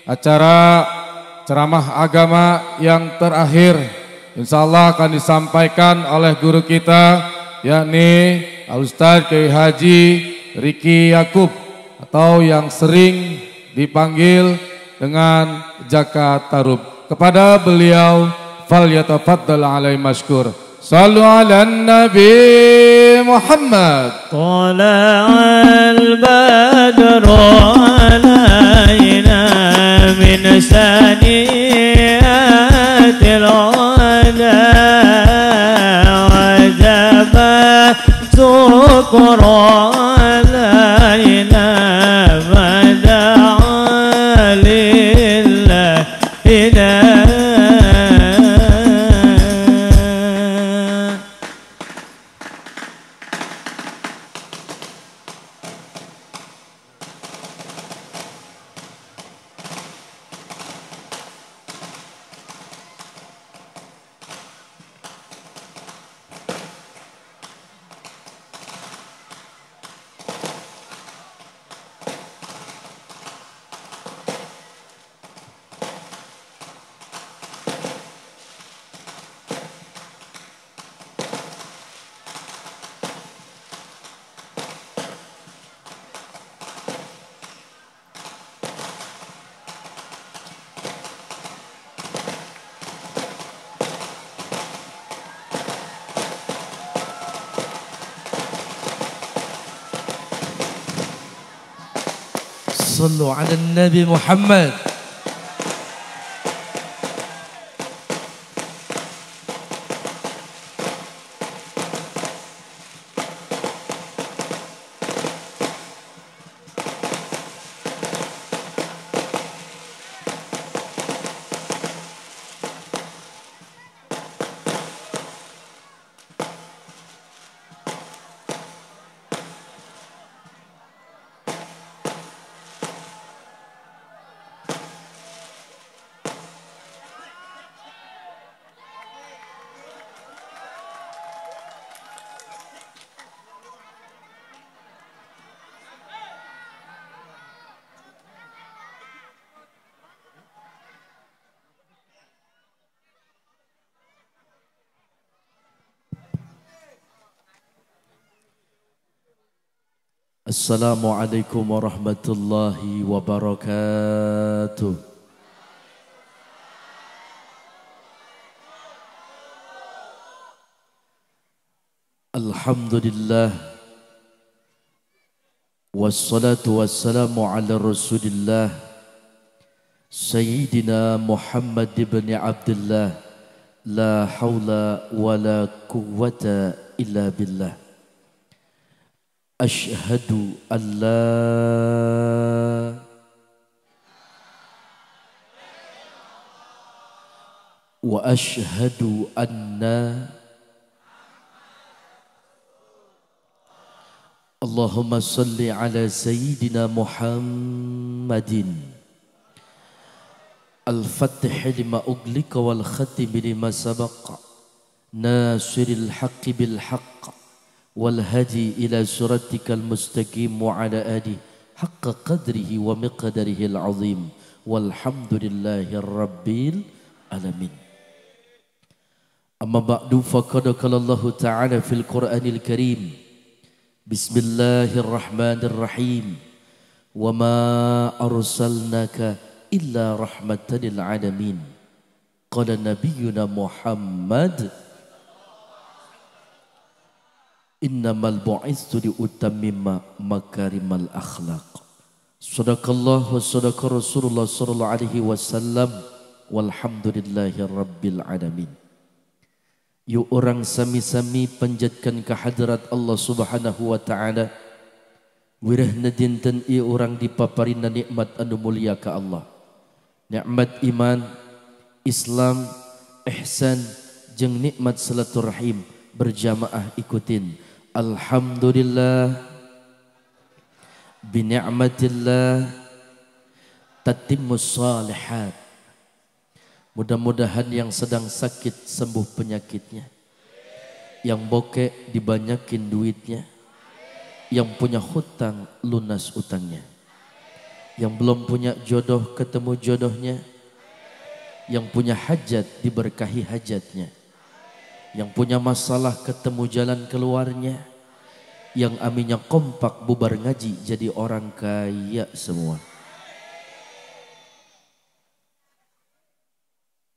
acara ceramah agama yang terakhir insyaallah akan disampaikan oleh guru kita yakni Al-Ustaz Kiai Haji Riki Yakub atau yang sering dipanggil dengan Jaka Tarub. Kepada beliau falyatafaddal alaihi mashkur. Sallu ala Nabi Muhammad. Tala'al badru alaina min saniyatil ula wajaba syukru alaina mada'a lillahi. صلوا على النبي محمد. Assalamualaikum warahmatullahi wabarakatuh. Alhamdulillah wassalatu wassalamu ala Rasulillah Sayyidina Muhammad ibn Abdullah la hawla wa la quwwata illa billah. Ashhadu an la wa ashhadu anna Allahumma salli ala Sayyidina Muhammadin al-fatih lima uglika wal khatim lima sabaq nasiril haqqi bil haqq والهدي إلى صراطك المستقيم وعلى آله حق قدره ومقدره العظيم والحمد لله رب العالمين. أما بعد فقد قال الله تعالى في القرآن الكريم بسم الله الرحمن الرحيم وما أرسلناك إلا رحمة للعالمين قال نبينا محمد innamal bu'istu liutammima makarimal akhlaq. Sadaqallah wa sadaqa Rasulullah sallallahu alaihi wasallam walhamdulillahi rabbil alamin. Yuk orang sami-sami panjatkan kehadrat Allah subhanahu wa ta'ala. Wirahna dinten i orang dipaparina nikmat anu mulia ka Allah. Nikmat iman, Islam, ihsan, jeung nikmat silaturahim berjamaah ikutin. Alhamdulillah bini'matillah tatimmus salihat. Mudah-mudahan yang sedang sakit sembuh penyakitnya, yang bokeh dibanyakin duitnya, yang punya hutang lunas utangnya, Yang belum punya jodoh ketemu jodohnya. Yang punya hajat diberkahi hajatnya. Yang punya masalah ketemu jalan keluarnya. Yang aminnya kompak bubar ngaji jadi orang kaya semua.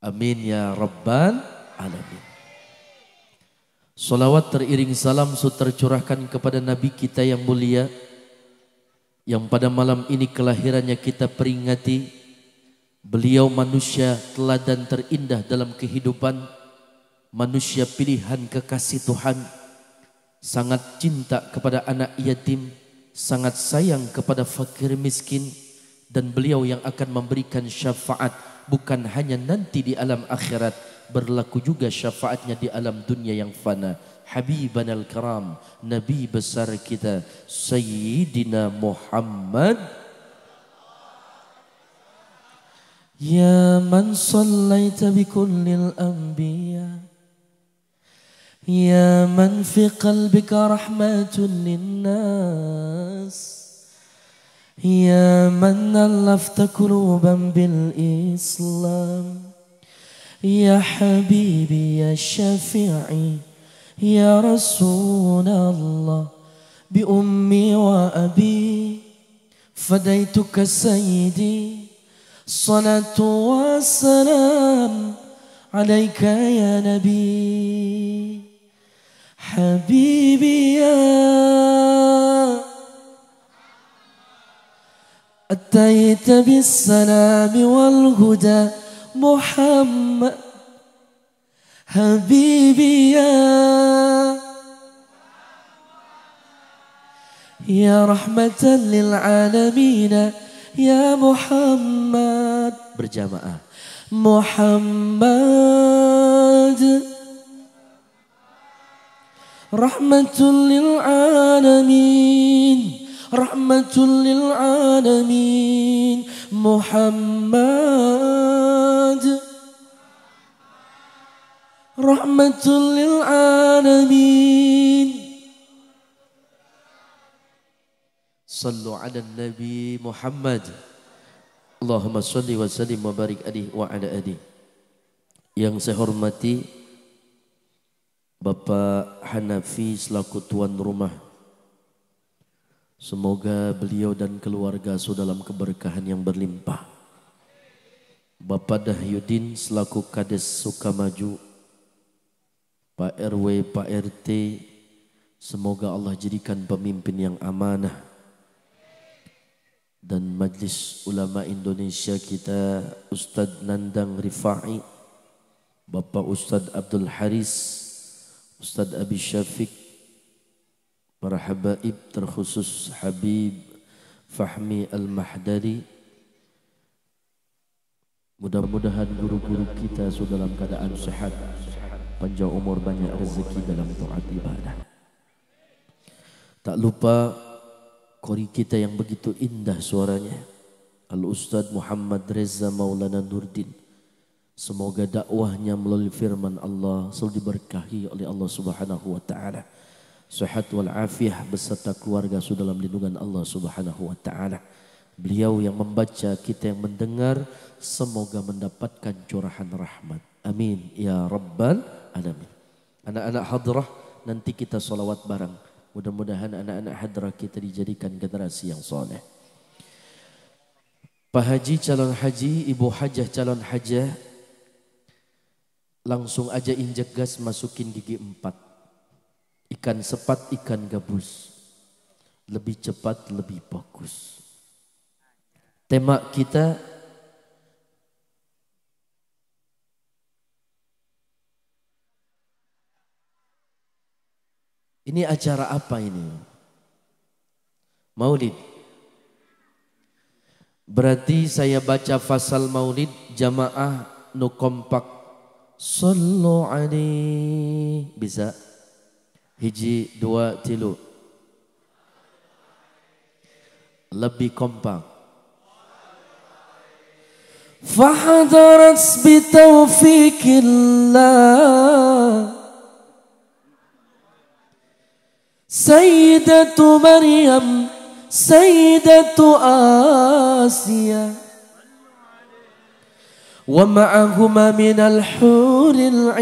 Amin ya Rabbal Alamin. Salawat teriring salam tercurahkan kepada Nabi kita yang mulia, yang pada malam ini kelahirannya kita peringati. Beliau manusia teladan terindah dalam kehidupan, manusia pilihan kekasih Tuhan, sangat cinta kepada anak yatim, sangat sayang kepada fakir miskin, dan beliau yang akan memberikan syafaat bukan hanya nanti di alam akhirat, berlaku juga syafaatnya di alam dunia yang fana. Habiban al-Karam, Nabi besar kita Sayyidina Muhammad. Ya man sallaita bi kullil anbiya, ya man fi qalbika rahmatun linnas, ya man allafta quluban bil Islam, ya habibi ya syafi'i ya Rasulullah, bi ummi wa abi fadaituka sayyidi, salatu wassalam alaika ya nabi, habibi ya ataita bis salam wal huda Muhammad, habibi ya rahmatan lil alamin ya Muhammad. Berjamaah. Muhammad rahmatul lil alamin, rahmatul lil alamin. Muhammad rahmatul lil alamin. Sallu ala Nabi Muhammad. Allahumma salli wa sallim wa barik alaihi wa ala alihi. Yang saya hormati Bapak Hanafi selaku tuan rumah. Semoga beliau dan keluarga sudah dalam keberkahan yang berlimpah. Bapak Dahyudin selaku Kades Sukamaju, Pak RW, Pak RT, semoga Allah jadikan pemimpin yang amanah. Dan Majlis Ulama Indonesia kita, Ustadz Nandang Rifa'i, Bapak Ustadz Abdul Haris, Ustadz Abi Syafiq, para habaib terkhusus Habib Fahmi Al-Mahdari. Mudah-mudahan guru-guru kita sudah dalam keadaan sehat, panjang umur, banyak rezeki dalam taat ibadah. Tak lupa qori kita yang begitu indah suaranya, Al-Ustadz Muhammad Reza Maulana Nurdin. Semoga dakwahnya melalui firman Allah selalu diberkahi oleh Allah Subhanahu wa taala. Sehat wal afiah beserta keluarga sudah dalam lindungan Allah Subhanahu wa taala. Beliau yang membaca, kita yang mendengar, semoga mendapatkan curahan rahmat. Amin ya Rabbal Alamin. Anak-anak hadrah, nanti kita salawat bareng. Mudah-mudahan anak-anak hadrah kita dijadikan generasi yang soleh. Pak Haji calon haji, Ibu Hajah calon hajah, langsung aja injek gas, masukin gigi 4. Ikan sepat, ikan gabus. Lebih cepat, lebih bagus. Tema kita ini acara apa ini? Maulid. Berarti saya baca fasal maulid jamaah nu kompak. Sallu alaihi. Bisa? Hiji, dua, tilu. Lebih kompak. Fahadarat bitaufikillah Sayyidatu Maryam سيدة آسيا ومعهما من الحور العين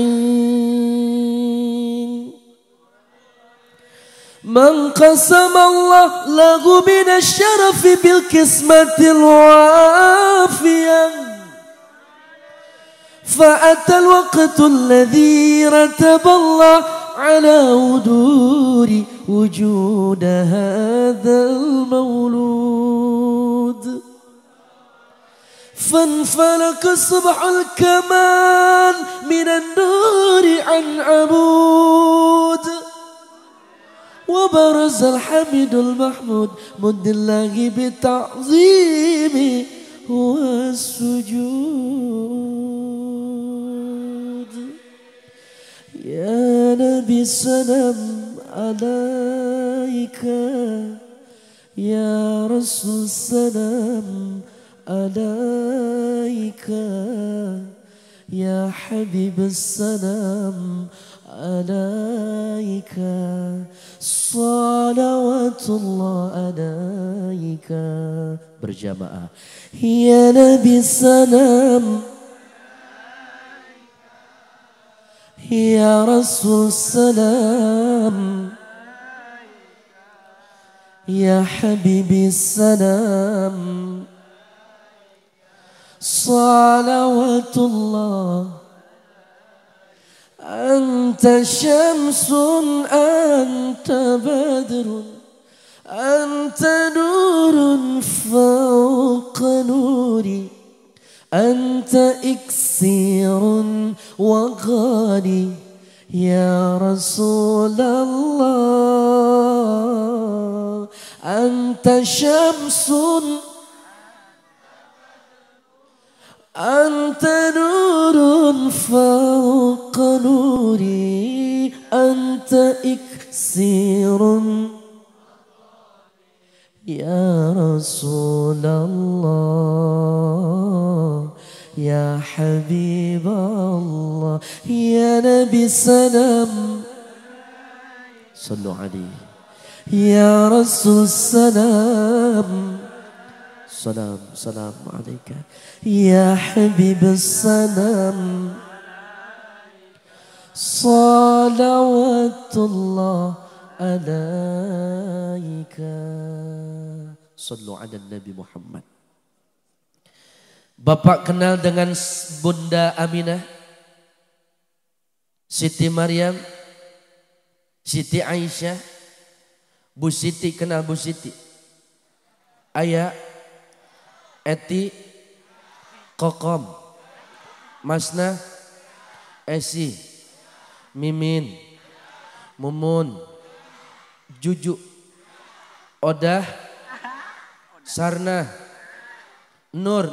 من قسم الله له من الشرف بالقسمة الوافية فأتى الوقت الذي رتب الله على ودور وجود هذا المولود فانفلق صبح الكمال من النور عن عمود وبرز الحميد المحمود مد الله بالتعظيم والسجود يا نبي السلام عليك يا رسول السلام عليك يا حبيب السلام عليك صلوات الله عليك berjamaah ya Nabi salam ya Rasul salam ya Habibi salam salawatullah anta syamsun anta badrun anta nurun fawqa nuri anta iksirun wa ghani ya Rasulallah anta syamsun أنت نور فوق نوري أنت إكسير يا رسول الله يا حبيب الله يا نبي سلام صلوا عليه يا رسول سلام سلام سلام عليك يا حبيب السلام صلوات الله عليك صلوا على النبي محمد. Bapak kenal dengan Bunda Aminah, Siti Maryam, Siti Aisyah, Bu Siti kenal Bu Siti, Ayah, Eti, Kokom, Masna, Esi, Mimin, Mumun, Juju, Odah, Sarna, Nur,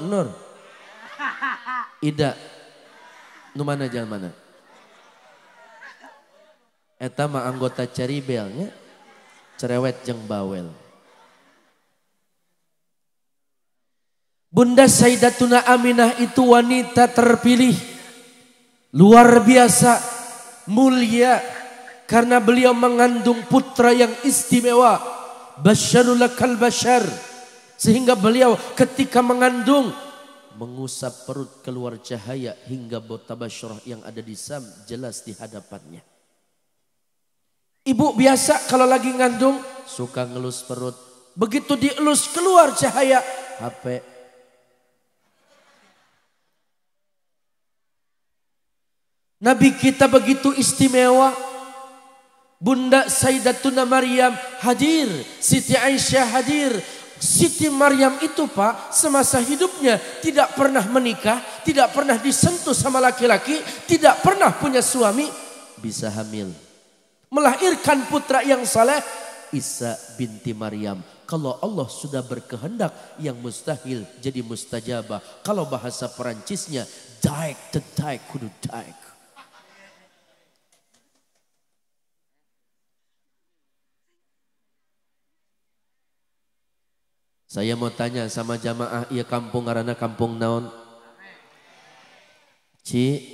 Ida, nu mana jangan mana? Eta mah anggota Ceribelnya, cerewet jeung bawel. Bunda Sayyidatuna Aminah itu wanita terpilih, luar biasa, mulia, karena beliau mengandung putra yang istimewa, basyarul lakal basyar, sehingga beliau ketika mengandung mengusap perut keluar cahaya hingga bota basyarah yang ada di Sam jelas di hadapannya. Ibu biasa kalau lagi ngandung suka ngelus perut, begitu dielus keluar cahaya HP. Nabi kita begitu istimewa. Bunda Sayyidatuna Maryam hadir, Siti Aisyah hadir. Siti Maryam itu Pak semasa hidupnya tidak pernah menikah, tidak pernah disentuh sama laki-laki, tidak pernah punya suami, bisa hamil. Melahirkan putra yang saleh, Isa binti Maryam. Kalau Allah sudah berkehendak, yang mustahil jadi mustajabah. Kalau bahasa Perancisnya, daik tedaik kudu daik. Saya mau tanya sama jamaah, iya kampung karena kampung naon? Ci,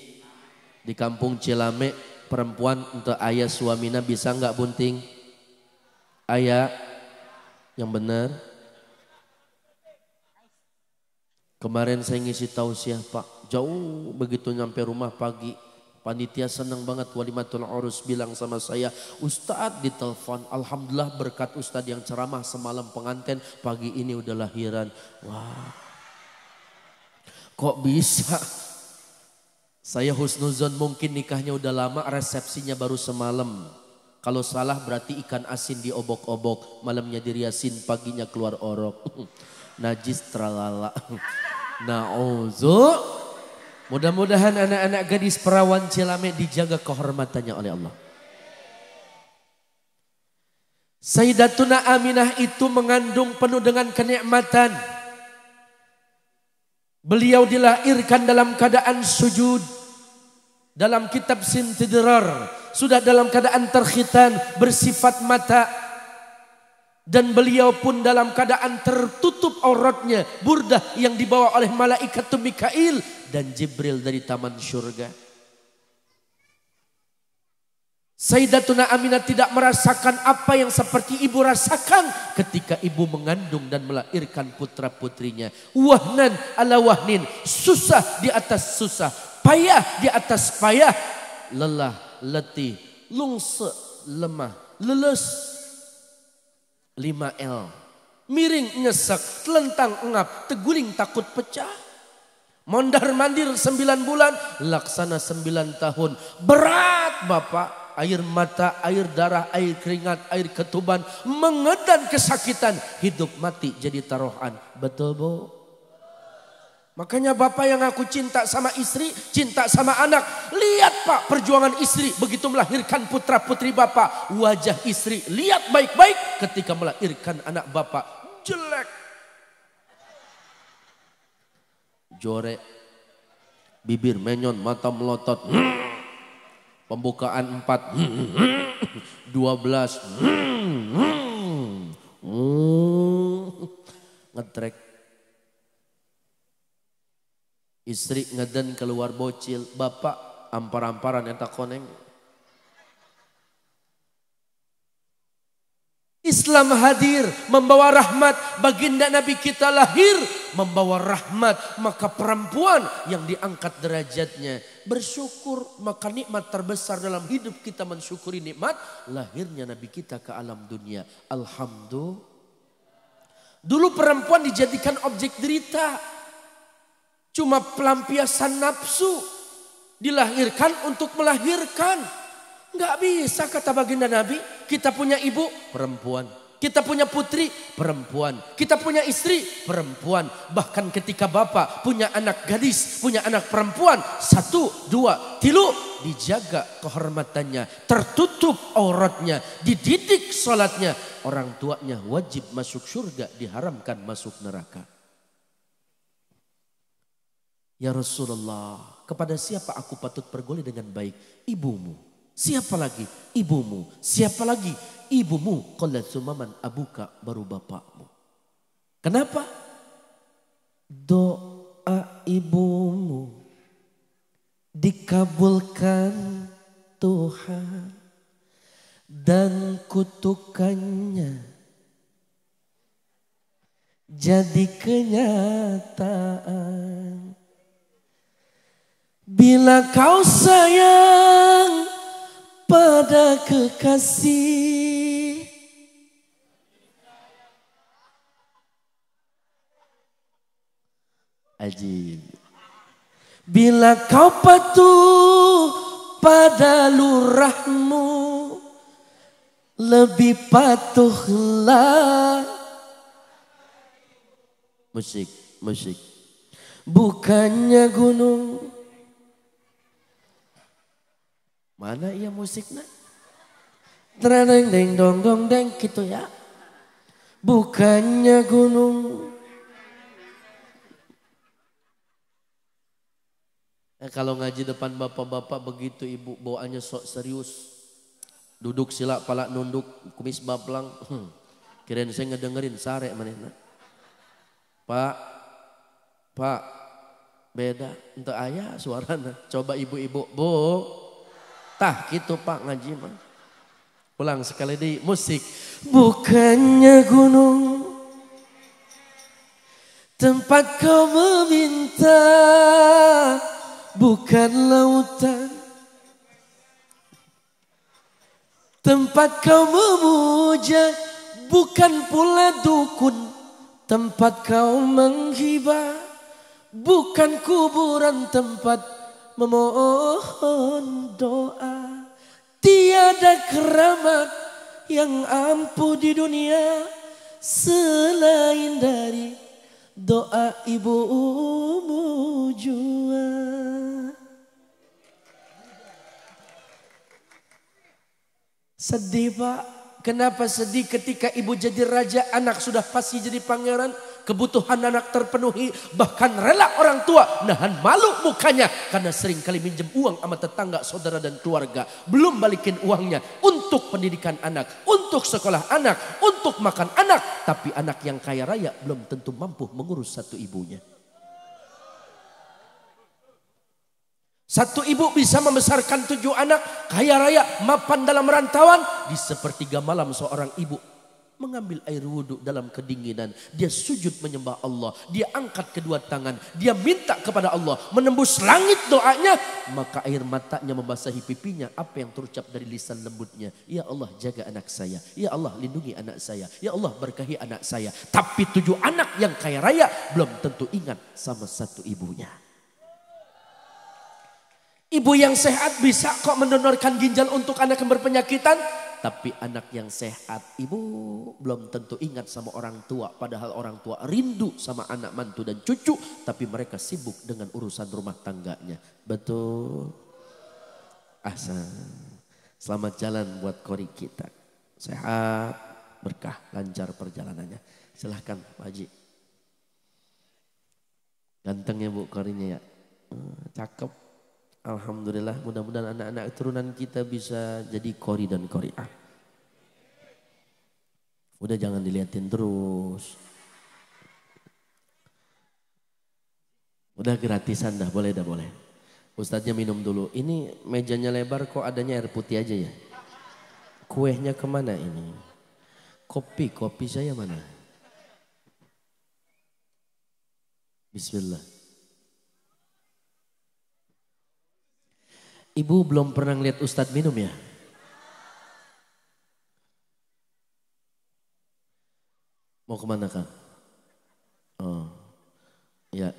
di kampung Cilame perempuan untuk ayah suamina bisa nggak bunting? Ayah, Yang benar. Kemarin saya ngisi tausiah Pak, jauh begitu nyampe rumah pagi. Panitia senang banget walimatul urus bilang sama saya, Ustadz ditelepon, alhamdulillah berkat Ustadz yang ceramah semalam pengantin, pagi ini udah lahiran. Wah, kok bisa? Saya husnuzon mungkin nikahnya udah lama, resepsinya baru semalam. Kalau salah berarti ikan asin diobok-obok, malamnya diriasin, paginya keluar orok. Najis tralala. Na'udzu. Mudah-mudahan anak-anak gadis perawan Cilame dijaga kehormatannya oleh Allah. Sayyidatuna Aminah itu mengandung penuh dengan kenikmatan. Beliau dilahirkan dalam keadaan sujud. Dalam kitab Sintidrar sudah dalam keadaan terkhitan bersifat mata. Dan beliau pun dalam keadaan tertutup auratnya. Burdah yang dibawa oleh malaikat Mikail dan Jibril dari taman surga. Sayyidatuna Aminah tidak merasakan apa yang seperti ibu rasakan ketika ibu mengandung dan melahirkan putra putrinya. Wahnan ala wahnin, susah di atas susah, payah di atas payah, lelah, letih, lungse, lemah, leles. 5L, miring nyesek, telentang engap, teguling takut pecah. Mondar mandir 9 bulan, laksana 9 tahun. Berat Bapak, air mata, air darah, air keringat, air ketuban, mengedan kesakitan, hidup mati jadi taruhan. Betul Bu? Makanya Bapak yang aku cinta sama istri, cinta sama anak. Lihat Pak perjuangan istri begitu melahirkan putra putri Bapak. Wajah istri lihat baik-baik ketika melahirkan anak Bapak. Jelek. Jorek. Bibir menyon, mata melotot. Pembukaan 4. 12. Ngetrek. Istri ngeden keluar bocil, bapak ampar-amparan eta koneng. Islam hadir membawa rahmat, baginda Nabi kita lahir membawa rahmat, maka perempuan yang diangkat derajatnya bersyukur, maka nikmat terbesar dalam hidup kita mensyukuri nikmat lahirnya Nabi kita ke alam dunia. Alhamdulillah. Dulu perempuan dijadikan objek derita. Cuma pelampiasan nafsu. Dilahirkan untuk melahirkan. Nggak bisa kata baginda Nabi. Kita punya ibu perempuan. Kita punya putri perempuan. Kita punya istri perempuan. Bahkan ketika bapak punya anak gadis. Punya anak perempuan. 1, 2, 3. Dijaga kehormatannya. Tertutup auratnya. Dididik sholatnya. Orang tuanya wajib masuk surga. Diharamkan masuk neraka. Ya Rasulullah, kepada siapa aku patut pergaulan dengan baik? Ibumu. Siapa lagi? Ibumu. Siapa lagi? Ibumu. Qala sumaman abuka, baru bapakmu. Kenapa? Doa ibumu dikabulkan Tuhan dan kutukannya jadi kenyataan. Bila kau sayang pada kekasih, ajib. Bila kau patuh pada lurahmu, lebih patuhlah. Musik, musik. Bukannya gunung. Mana iya musiknya? Deng deng dong dong deng gitu ya. Bukannya gunung. Kalau ngaji depan bapak-bapak begitu ibu bawaannya sok serius. Duduk sila pala nunduk kumis bablang. Kirain saya ngedengerin sare manehna. Pak, beda. Ente ayah suarana. Coba ibu-ibu, Bu. Tah gitu Pak ngaji mah. Ulang sekali di musik. Bukannya gunung tempat kau meminta, bukan lautan tempat kau memuja, bukan pula dukun tempat kau menghibah, bukan kuburan tempat memohon doa. Tiada keramat yang ampuh di dunia selain dari doa ibumu jua. Sedih Pak. Kenapa sedih? Ketika ibu jadi raja, anak sudah pasti jadi pangeran. Kebutuhan anak terpenuhi. Bahkan rela orang tua nahan malu mukanya. Karena sering kali minjem uang sama tetangga, saudara dan keluarga. Belum balikin uangnya untuk pendidikan anak. Untuk sekolah anak. Untuk makan anak. Tapi anak yang kaya raya belum tentu mampu mengurus satu ibunya. Satu ibu bisa membesarkan 7 anak, kaya raya, mapan dalam rantauan. Di sepertiga malam seorang ibu mengambil air wudhu dalam kedinginan. Dia sujud menyembah Allah. Dia angkat kedua tangan. Dia minta kepada Allah. Menembus langit doanya. Maka air matanya membasahi pipinya. Apa yang terucap dari lisan lembutnya? Ya Allah jaga anak saya. Ya Allah lindungi anak saya. Ya Allah berkahi anak saya. Tapi 7 anak yang kaya raya belum tentu ingat sama satu ibunya. Ibu yang sehat bisa kok mendonorkan ginjal untuk anak yang berpenyakitan. Tapi anak yang sehat, ibu belum tentu ingat sama orang tua. Padahal orang tua rindu sama anak mantu dan cucu. Tapi mereka sibuk dengan urusan rumah tangganya. Betul? Ahsan. Selamat jalan buat kori kita. Sehat, berkah, lancar perjalanannya. Silahkan Pak Haji. Ganteng ya Bu korinya ya. Cakep. Alhamdulillah, mudah-mudahan anak-anak turunan kita bisa jadi kori dan koriah. Udah jangan diliatin terus. Udah gratisan dah, boleh dah boleh. Ustadznya minum dulu. Ini mejanya lebar kok adanya air putih aja ya. Kuehnya kemana ini? Kopi saya mana? Bismillah. Ibu belum pernah ngeliat Ustadz minum ya? Mau kemana Kang? Oh, ya,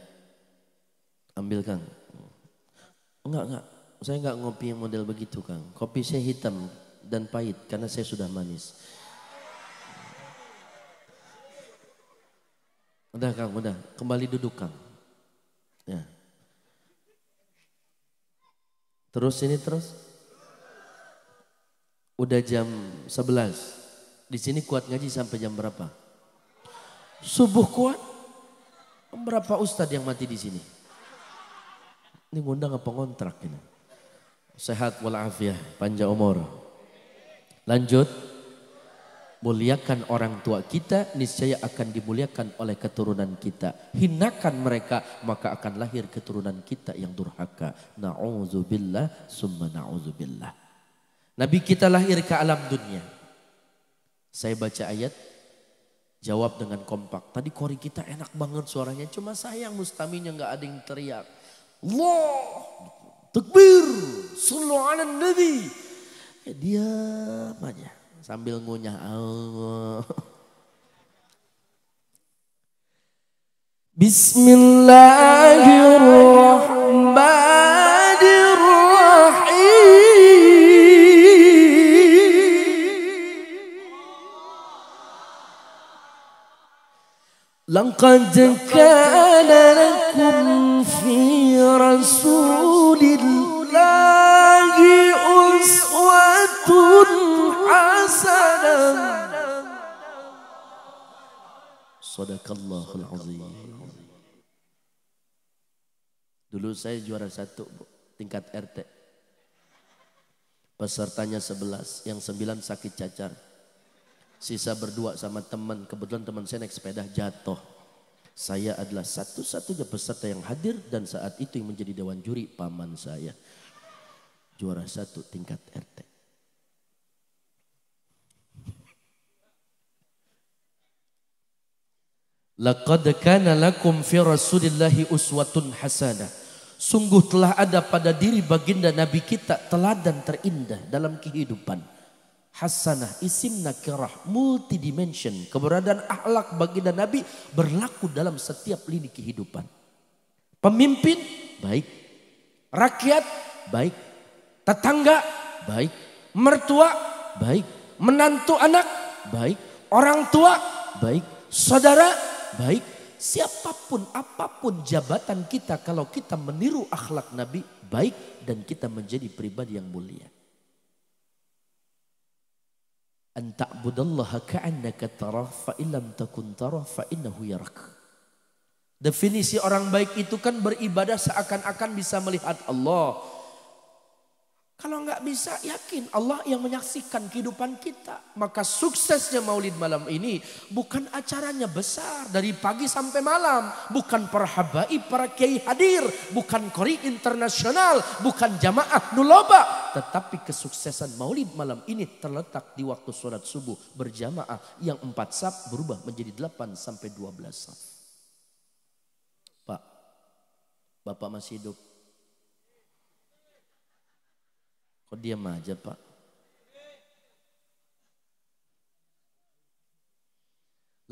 ambil Kang. Enggak, saya enggak ngopi yang model begitu Kang. Kopi saya hitam dan pahit karena saya sudah manis. Udah Kang, udah. Kembali duduk Kang. Ya. Terus ini terus. Udah jam 11. Di sini kuat ngaji sampai jam berapa? Subuh kuat. Berapa ustadz yang mati di sini? Ini ngundang apa ngontrak ini? Sehat walafiat, panjang umur. Lanjut. Muliakan orang tua kita, niscaya akan dimuliakan oleh keturunan kita. Hinakan mereka, maka akan lahir keturunan kita yang durhaka. Na'udzubillah, summa na'udzubillah. Nabi kita lahir ke alam dunia. Saya baca ayat, jawab dengan kompak. Tadi kori kita enak banget suaranya, cuma sayang mustaminya nggak ada yang teriak. Allah, takbir, sallu ala nabi. Diam aja. Sambil ngunyah Allah. Bismillahirrahmanirrahim. Laqad kana lakum fi rasulillahi uswatun hasanah. Sadaqallahul azim. Dulu saya juara 1 tingkat RT. Pesertanya 11, yang 9 sakit cacar. Sisa berdua sama teman, kebetulan teman saya naik sepeda jatuh. Saya adalah satu-satunya peserta yang hadir dan saat itu yang menjadi dewan juri paman saya. Juara 1 tingkat RT. Laqad kana lakum fi Rasulillahi uswatun hasanah. Sungguh telah ada pada diri baginda Nabi kita teladan terindah dalam kehidupan. Hasanah, isim nakirah, multidimension. Keberadaan akhlak baginda Nabi berlaku dalam setiap lini kehidupan. Pemimpin, baik. Rakyat, baik. Tetangga, baik. Mertua, baik. Menantu anak, baik. Orang tua, baik. Saudara, baik. Siapapun, apapun jabatan kita, kalau kita meniru akhlak Nabi, baik. Dan kita menjadi pribadi yang mulia. An ta'budallaha ka'annaka tarah fa illam takun tarah fa innahu yarak. Definisi orang baik itu kan beribadah seakan-akan bisa melihat Allah. Kalau nggak bisa, yakin Allah yang menyaksikan kehidupan kita. Maka suksesnya Maulid malam ini bukan acaranya besar dari pagi sampai malam, bukan para habaib, para kiai hadir, bukan qori internasional, bukan jamaah nuloba, tetapi kesuksesan Maulid malam ini terletak di waktu sholat subuh berjamaah yang 4 saf berubah menjadi 8 sampai 12 saf. Pak, Bapak masih hidup? Kok diam aja Pak?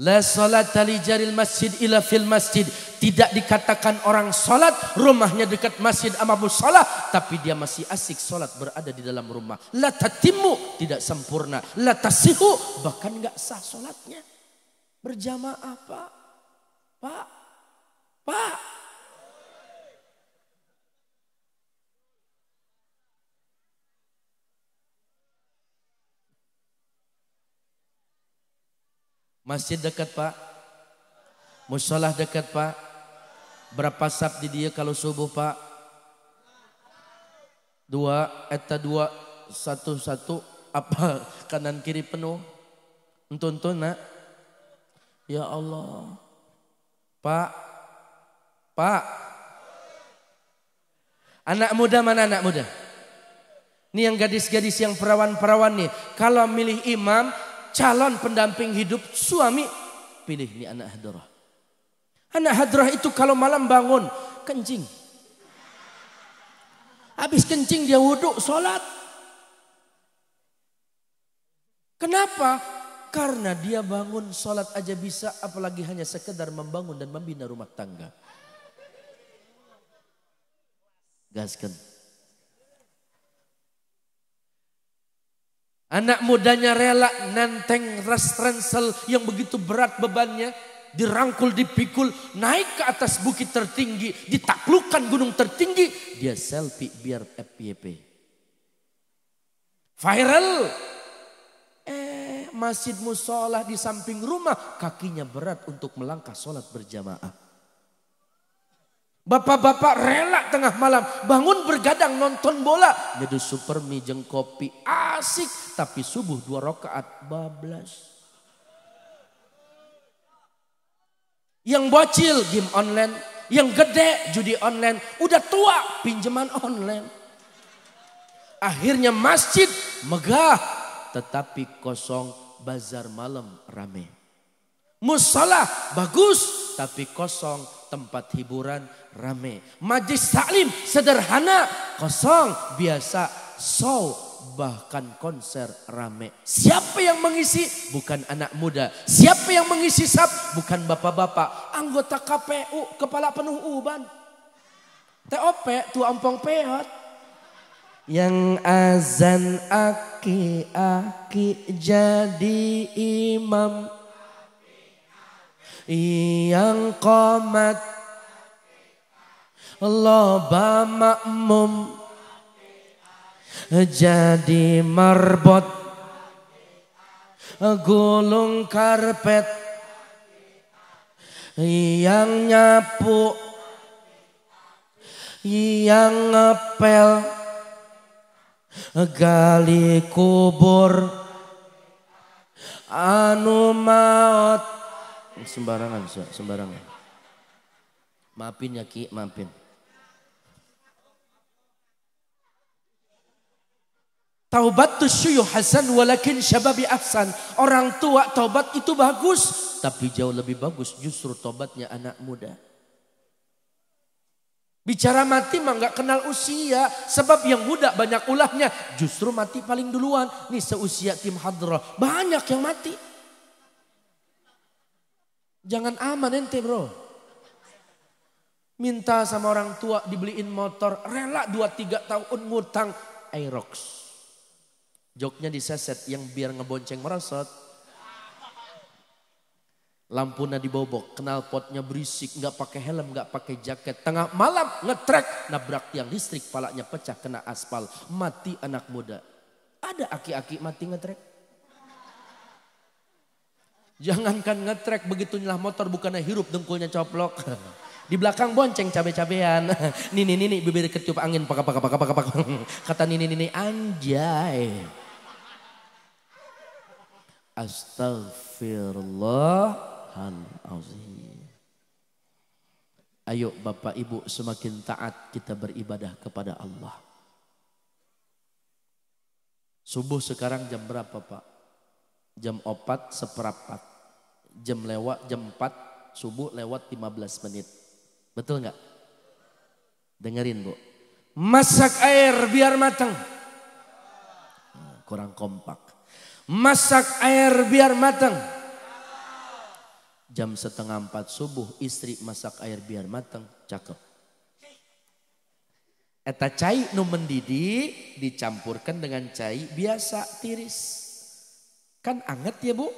La salata li jaril masjid illa fil masjid. Tidak dikatakan orang salat rumahnya dekat masjid ama mushola, tapi dia masih asik salat berada di dalam rumah. La tatimmu, tidak sempurna. La tasihu, bahkan enggak sah salatnya. Berjamaah Pak. Pak. Pak. Masjid dekat Pak, musholah dekat Pak. Berapa saf di dia kalau subuh Pak? 2, eta 2, 1, apa kanan kiri penuh? Entun nak? Ya Allah, Pak, anak muda mana anak muda? Ini yang gadis-gadis yang perawan-perawan nih, kalau milih imam, calon pendamping hidup suami, pilih nih anak hadrah. Anak hadrah itu kalau malam bangun kencing. Habis kencing dia wudhu, sholat. Kenapa? Karena dia bangun sholat aja bisa, apalagi hanya sekedar membangun dan membina rumah tangga. Gaskan. Anak mudanya rela nenteng ransel yang begitu berat bebannya, dirangkul, dipikul, naik ke atas bukit tertinggi, ditaklukkan gunung tertinggi, dia selfie biar FYP. Viral. Masjid musholah di samping rumah, kakinya berat untuk melangkah sholat berjamaah. Bapak-bapak rela tengah malam bangun bergadang nonton bola, nyeduh supermi jeung kopi asik, tapi subuh 2 rakaat bablas. Yang bocil game online, yang gede judi online, udah tua pinjaman online. Akhirnya masjid megah tetapi kosong, bazar malam rame. Musholah bagus tapi kosong, tempat hiburan rame. Majlis taklim sederhana kosong, biasa, show bahkan konser rame. Siapa yang mengisi? Bukan anak muda. Siapa yang mengisi saf? Bukan bapak-bapak. Anggota KPU, kepala penuh uban. TOP, tua ompong peot. Yang azan aki-aki jadi imam, yang qomat loba makmum jadi marbot gulung karpet, yang nyapu, yang ngepel, gali kubur, anu maot. Sembarangan, sembarangan. Maafin ya Ki, maafin. Taubat syuyuh hasan walakin syababi ahsan. Orang tua taubat itu bagus, tapi jauh lebih bagus justru taubatnya anak muda. Bicara mati mah nggak kenal usia, sebab yang muda banyak ulahnya, justru mati paling duluan. Nih seusia tim hadrah banyak yang mati. Jangan aman ente bro. Minta sama orang tua dibeliin motor, rela 2-3 tahun ngutang Aerox. Joknya diseset yang biar ngebonceng merosot. Lampunya dibobok, knalpotnya berisik, nggak pakai helm, nggak pakai jaket. Tengah malam ngetrek, nabrak tiang listrik, palanya pecah kena aspal, mati anak muda. Ada aki-aki mati ngetrek. Jangankan ngetrek, begitulah motor bukannya hirup dengkulnya coplok. Di belakang bonceng cabe-cabean. Nini bibir ketiup angin pak. Kata nini anjay. Astagfirullahaladzim. Ayo Bapak Ibu semakin taat kita beribadah kepada Allah. Subuh sekarang jam berapa Pak? Jam 4:15. Jam 4 subuh lewat 15 menit. Betul nggak? Dengerin Bu. Masak air biar matang. Kurang kompak. Masak air biar matang. Jam 3:30 subuh istri masak air biar matang. Cakep. Eta cai nu mendidih dicampurkan dengan cai biasa tiris. Kan anget ya Bu?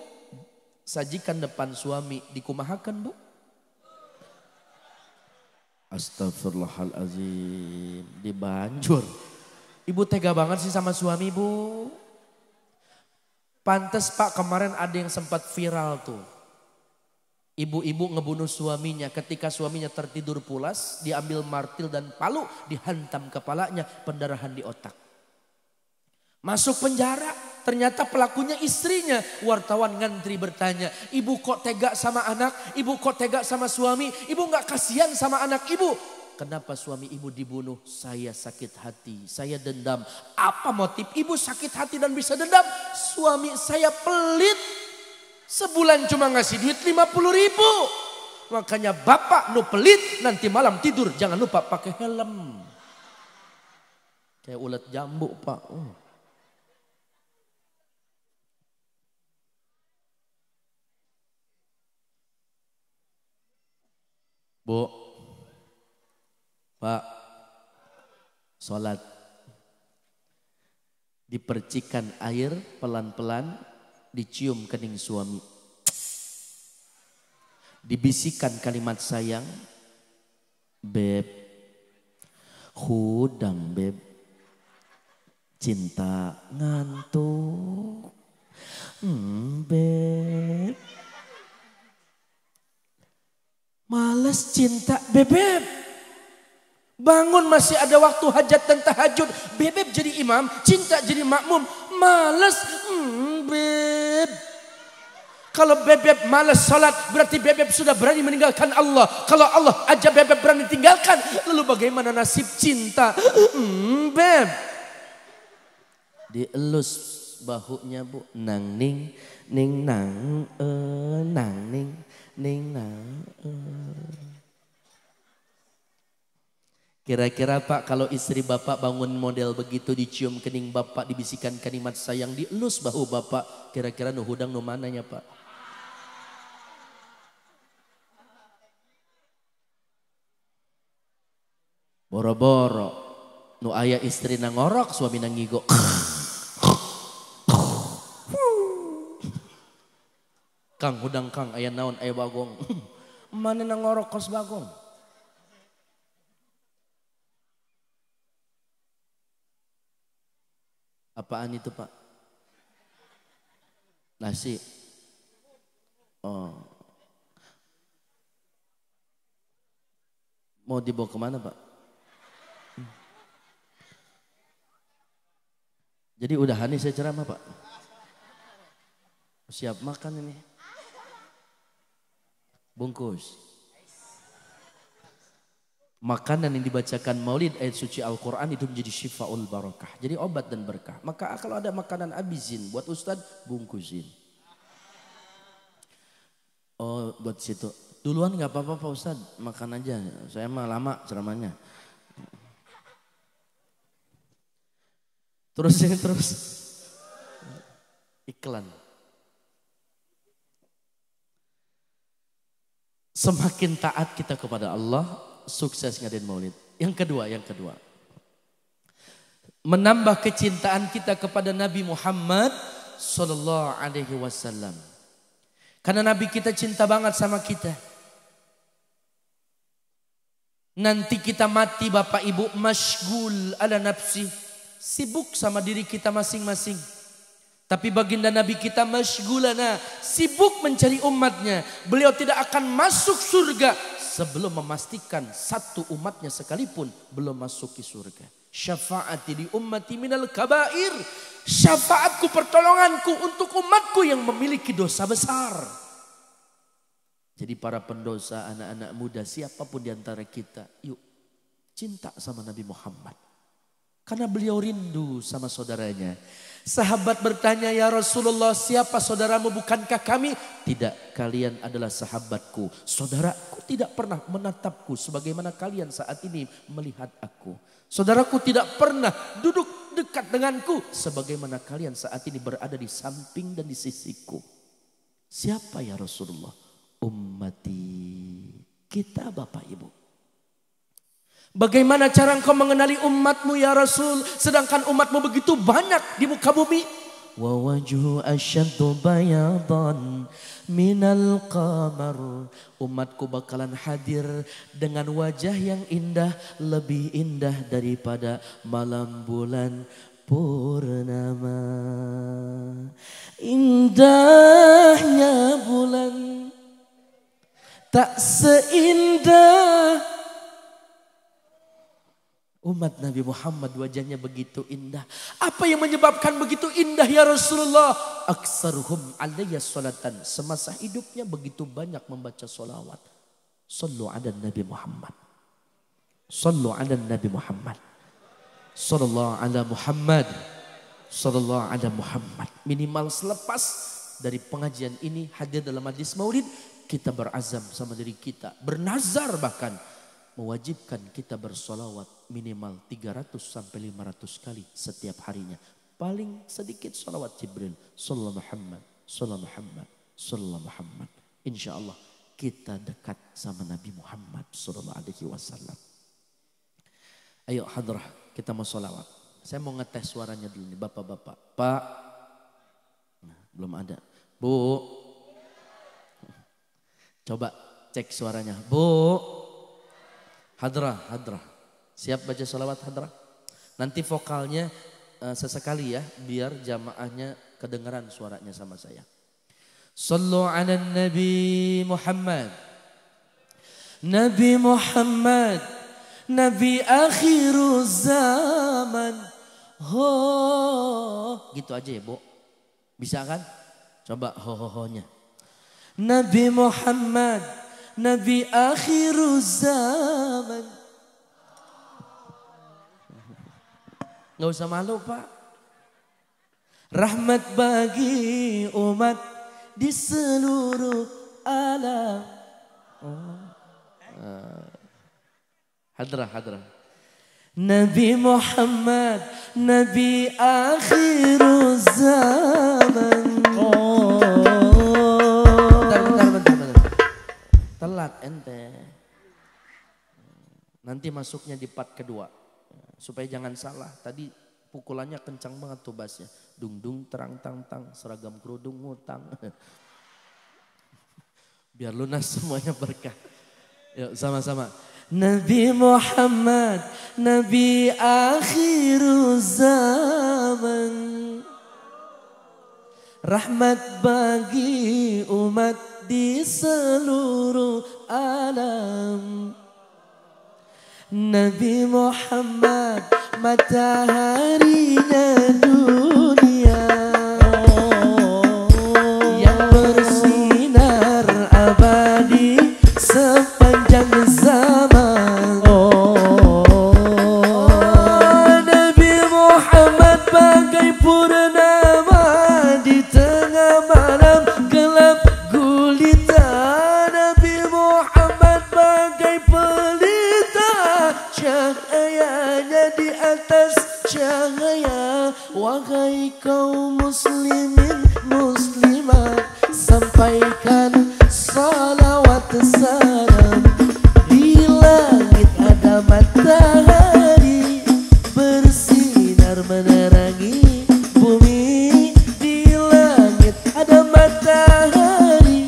Sajikan depan suami dikumahakan Bu. Astagfirullahaladzim. Dibanjur. Ibu tega banget sih sama suami Bu. Pantes Pak kemarin ada yang sempat viral tuh. Ibu-ibu ngebunuh suaminya. Ketika suaminya tertidur pulas. Diambil martil dan palu. Dihantam kepalanya. Pendarahan di otak. Masuk penjara. Ternyata pelakunya istrinya. Wartawan ngantri bertanya. Ibu kok tega sama anak? Ibu kok tega sama suami? Ibu gak kasihan sama anak ibu? Kenapa suami ibu dibunuh? Saya sakit hati. Saya dendam. Apa motif ibu sakit hati dan bisa dendam? Suami saya pelit. Sebulan cuma ngasih duit 50.000. Makanya bapak nu pelit. Nanti malam tidur jangan lupa pakai helm. Kayak ulat jambu Pak. Bu, Pak, sholat. Dipercikan air pelan-pelan, dicium kening suami. Dibisikan kalimat sayang, Beb, hudang Beb, cinta ngantuk, Beb. Males cinta bebeb. Bangun masih ada waktu hajat dan tahajud. Bebeb jadi imam, cinta jadi makmum. Males, beb. Kalau bebeb males sholat, berarti bebeb sudah berani meninggalkan Allah. Kalau Allah aja bebeb berani tinggalkan, lalu bagaimana nasib cinta? Beb. Dielus bahunya Bu. Nang ning, ning nang, nang ning. Kira-kira Pak kalau istri Bapak bangun model begitu dicium kening Bapak dibisikan kalimat sayang dielus bahu Bapak kira-kira nu hudang nu mananya Pak? Boro-boro nu aya istri nangorok suami nangigo. Kang hudang Kang aya naon aya bagong. Mana nangorok kos bagong? Apaan itu Pak? Nasi. Oh. Mau dibawa kemana Pak? Jadi udahan nih saya ceramah Pak. Siap makan ini. Bungkus. Makanan yang dibacakan maulid ayat suci Al-Quran itu menjadi syifaul barakah. Jadi obat dan berkah. Maka kalau ada makanan abisin buat Ustadz, bungkusin. Oh buat situ. Duluan gak apa-apa Pak Ustadz, makan aja. Saya mah lama ceramahnya. Terus. Iklan. Semakin taat kita kepada Allah, sukses ngadain maulid. Yang kedua. Menambah kecintaan kita kepada Nabi Muhammad sallallahu alaihi wasallam. Karena Nabi kita cinta banget sama kita. Nanti kita mati Bapak Ibu masyghul ala nafsi. Sibuk sama diri kita masing-masing. Tapi baginda Nabi kita masyghulana, sibuk mencari umatnya. Beliau tidak akan masuk surga sebelum memastikan satu umatnya sekalipun belum masuk ke surga. Syafaati di ummati minal kabair. Syafaatku, pertolonganku untuk umatku yang memiliki dosa besar. Jadi para pendosa, anak-anak muda, siapapun di antara kita, yuk cinta sama Nabi Muhammad. Karena beliau rindu sama saudaranya. Sahabat bertanya, ya Rasulullah, siapa saudaramu, bukankah kami? Tidak, kalian adalah sahabatku. Saudaraku tidak pernah menatapku sebagaimana kalian saat ini melihat aku. Saudaraku tidak pernah duduk dekat denganku sebagaimana kalian saat ini berada di samping dan di sisiku. Siapa ya Rasulullah? Ummati, kita Bapak Ibu. Bagaimana cara engkau mengenali umatmu ya Rasul, sedangkan umatmu begitu banyak di muka bumi? Wa wajhu asyaddu bayadan minal qamar. Umatku bakalan hadir dengan wajah yang indah, lebih indah daripada malam bulan purnama. Indahnya bulan tak seindah umat Nabi Muhammad, wajahnya begitu indah. Apa yang menyebabkan begitu indah ya Rasulullah? Aksaruhum alayya salatan. Semasa hidupnya begitu banyak membaca salawat. Sallu ala Nabi Muhammad. Sallu ala Nabi Muhammad. Sallallahu ala Muhammad. Sallallahu ala Muhammad. Minimal selepas dari pengajian ini hadir dalam majlis maulid, kita berazam sama diri kita. Bernazar bahkan. Mewajibkan kita bersolawat minimal 300 sampai 500 kali setiap harinya. Paling sedikit solawat Jibril. Sallallahu Muhammad, sallallahu Muhammad, sallallahu Muhammad. Insya Allah kita dekat sama Nabi Muhammad sallallahu alaihi wasallam. Ayo hadrah, kita mau solawat. Saya mau ngetes suaranya dulu nih bapak-bapak. Pak, nah, belum ada. Bu, coba cek suaranya. Bu. Hadrah. Siap baca sholawat hadrah? Nanti vokalnya sesekali ya, biar jamaahnya kedengaran suaranya sama saya. Sallu ala Nabi Muhammad. Nabi Muhammad, Nabi akhiru zaman. Ho, gitu aja ya Bu. Bisa kan? Coba ho-ho-ho-nya. Nabi Muhammad, Nabi akhiru zaman. Gak usah malu Pak. Rahmat bagi umat di seluruh alam. Hadrah. Nabi Muhammad, Nabi akhiru zaman. Telat ente. Nanti masuknya di part kedua. Supaya jangan salah. Tadi pukulannya kencang banget tuh bassnya. Dung dung terang tang tang. Seragam kerudung ngutang. Biar lunas semuanya berkah. Yuk sama-sama. Nabi Muhammad, Nabi akhiru zaman. Rahmat bagi umat di seluruh alam. Nabi Muhammad, mataharinya dunia yang bersinar abadi sepanjang zaman. cahayanya di atas cahaya. Wahai kaum muslimin muslimat, sampaikan salawat salam. Di langit ada matahari bersinar menerangi bumi. Di langit ada matahari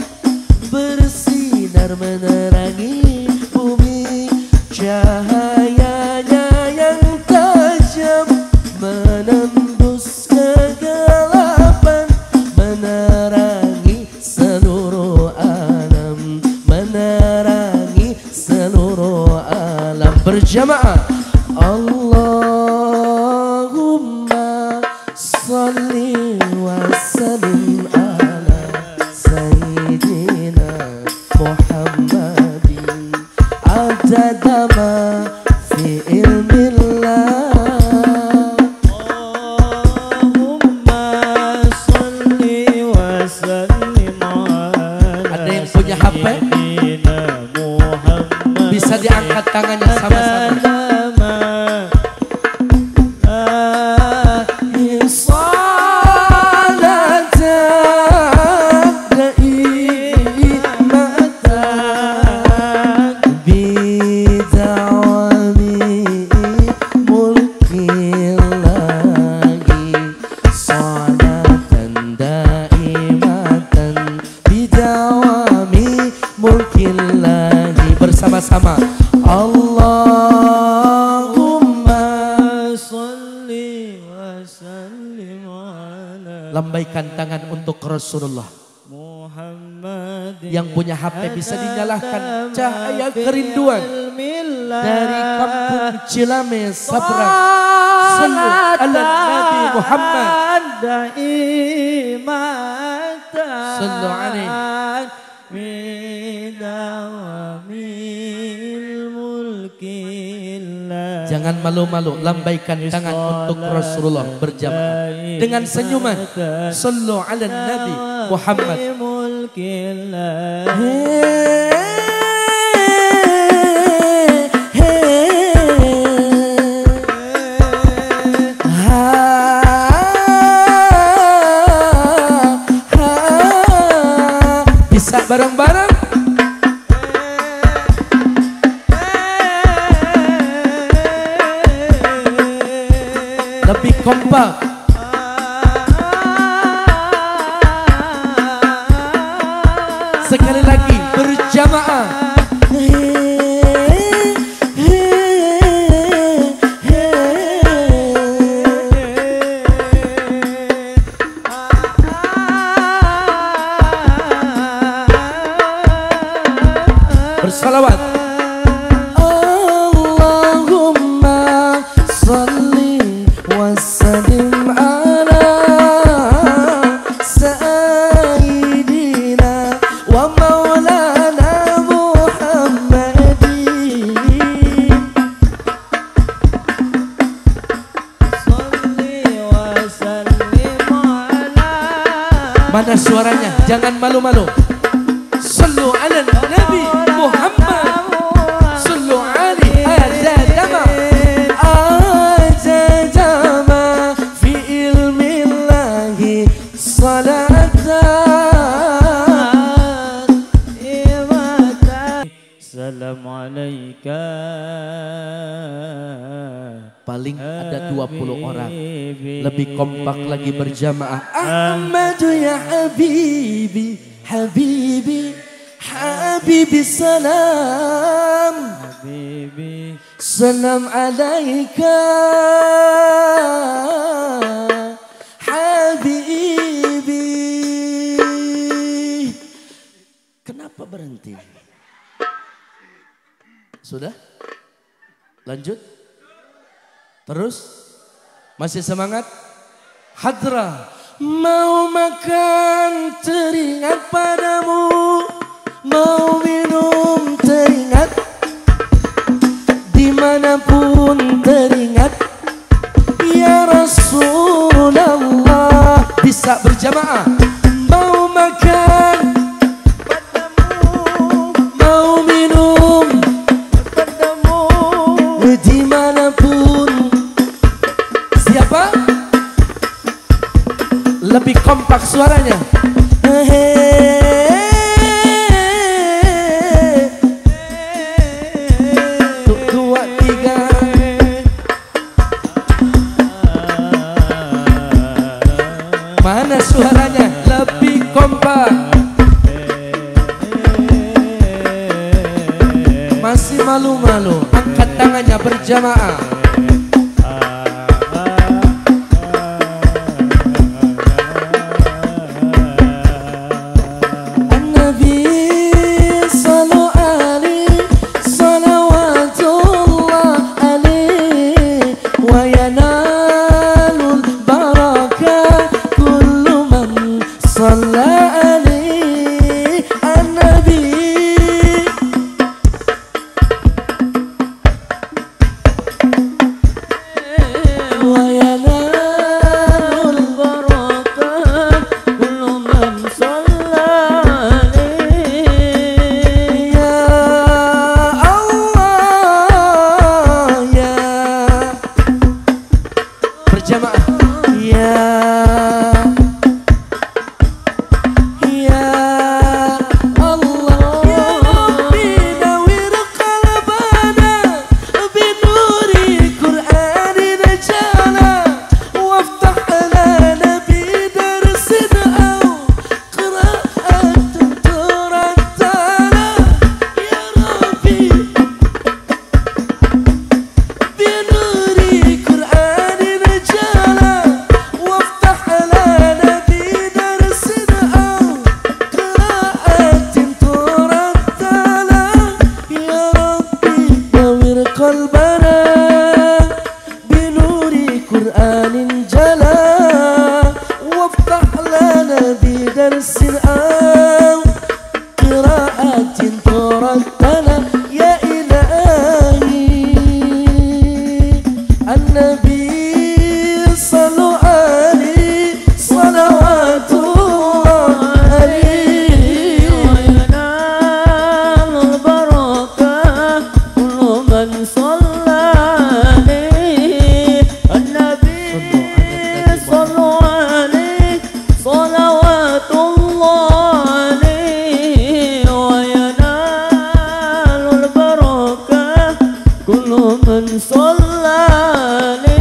bersinar menerangi bumi. Cahayanya yang tajam menembus kegelapan, menerangi seluruh alam, menerangi seluruh alam. Berjamaah Allahumma salli wa sallim ala Sayyidina Muhammadin adada ma fi ilmillah. Allahumma salli wa sallim ala Ada yang punya HP? Sayyidina Muhammad. Bisa diangkat tangannya sama-sama. Bersama-sama Allahumma salli wa sallim ala lambaikan tangan untuk Rasulullah. Muhammad. Yang punya HP bisa dinyalakan cahaya kerinduan dari kampung Cilame Sabrang. Sallu ala Nabi Muhammad. Sallu alaihi. Jangan malu-malu, lambaikan tangan untuk Rasulullah berjamaah dengan senyuman. Sallu ala Nabi Muhammad. Bisa bareng-bareng. Lebih kompak. Sekali lagi berjamaah. Bersalawat. Allahumma salli wa sallim ala Sayyidina wa maulana Muhammadin. Salli wa sallim ala. Mana suaranya? Jangan malu-malu. Sallu ala Nabi Muhammad. Sallu alaihi azadama azadama fi ilmillahi salatan imatan. Salam alaika. Paling ada 20 orang. Lebih kompak lagi berjamaah. Ahmadu ya habibi, habibi, habibi salam, Habibi. salam alaika habibi. Kenapa berhenti? Sudah? Lanjut? Terus? Masih semangat? Hadra. Mau makan teringat padamu, mau minum teringat, dimanapun teringat, ya Rasulullah. Bisa berjamaah. Mau makan padamu, mau minum padamu, dimanapun kompak suaranya. Dua, tiga. Mana suaranya lebih kompak? Masih malu-malu, angkat tangannya berjamaah.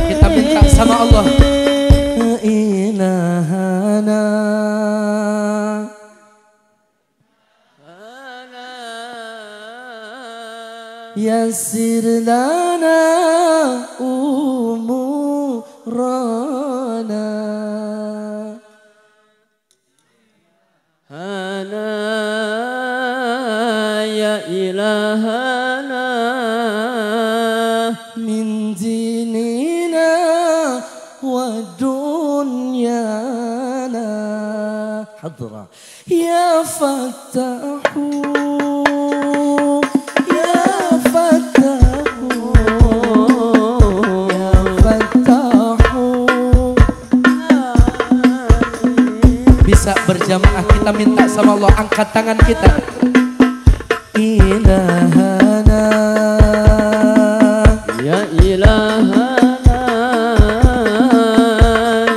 Kita minta sama Allah. Ilahana yassir lana umurana hana ya ilahana min dinina wa dunyana hadra ya fattahu ya fattahu ya fattahu. Bisa berjamaah kita minta sama Allah, angkat tangan kita. Ilahana ya ilahana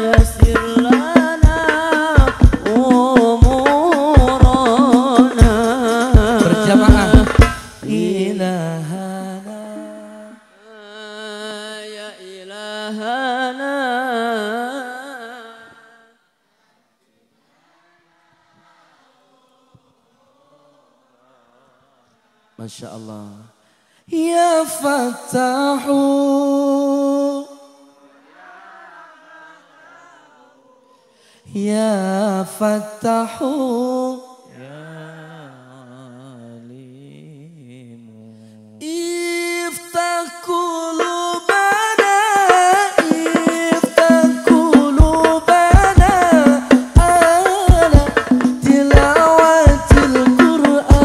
yassir lana umurana. Berjamaah. Ilahana ya ilahana. Masya Allah. Ya Fattahu ya Fattahu ya Alimu iftah qulubana iftah qulubana ala tilawatil Qur'an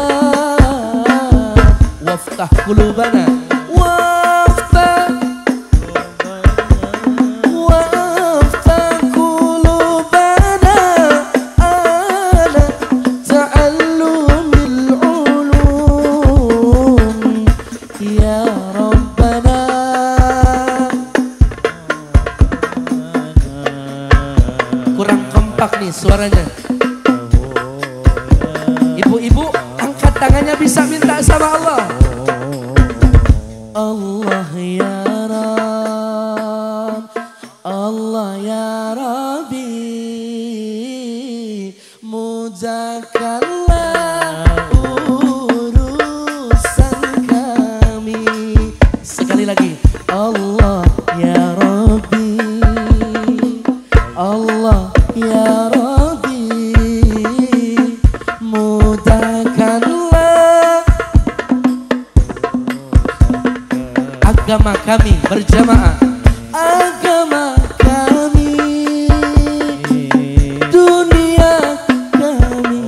waftah qulubana nih suaranya? Ibu-ibu angkat tangannya bisa minta sama Allah. Allah ya Rabb, Allah ya Rabbi, mudahkanlah urusan kami. Sekali lagi, Allah ya Rabbi, Allah ya Rabbi, mudahkanlah agama kami berjamaah, agama kami, dunia kami.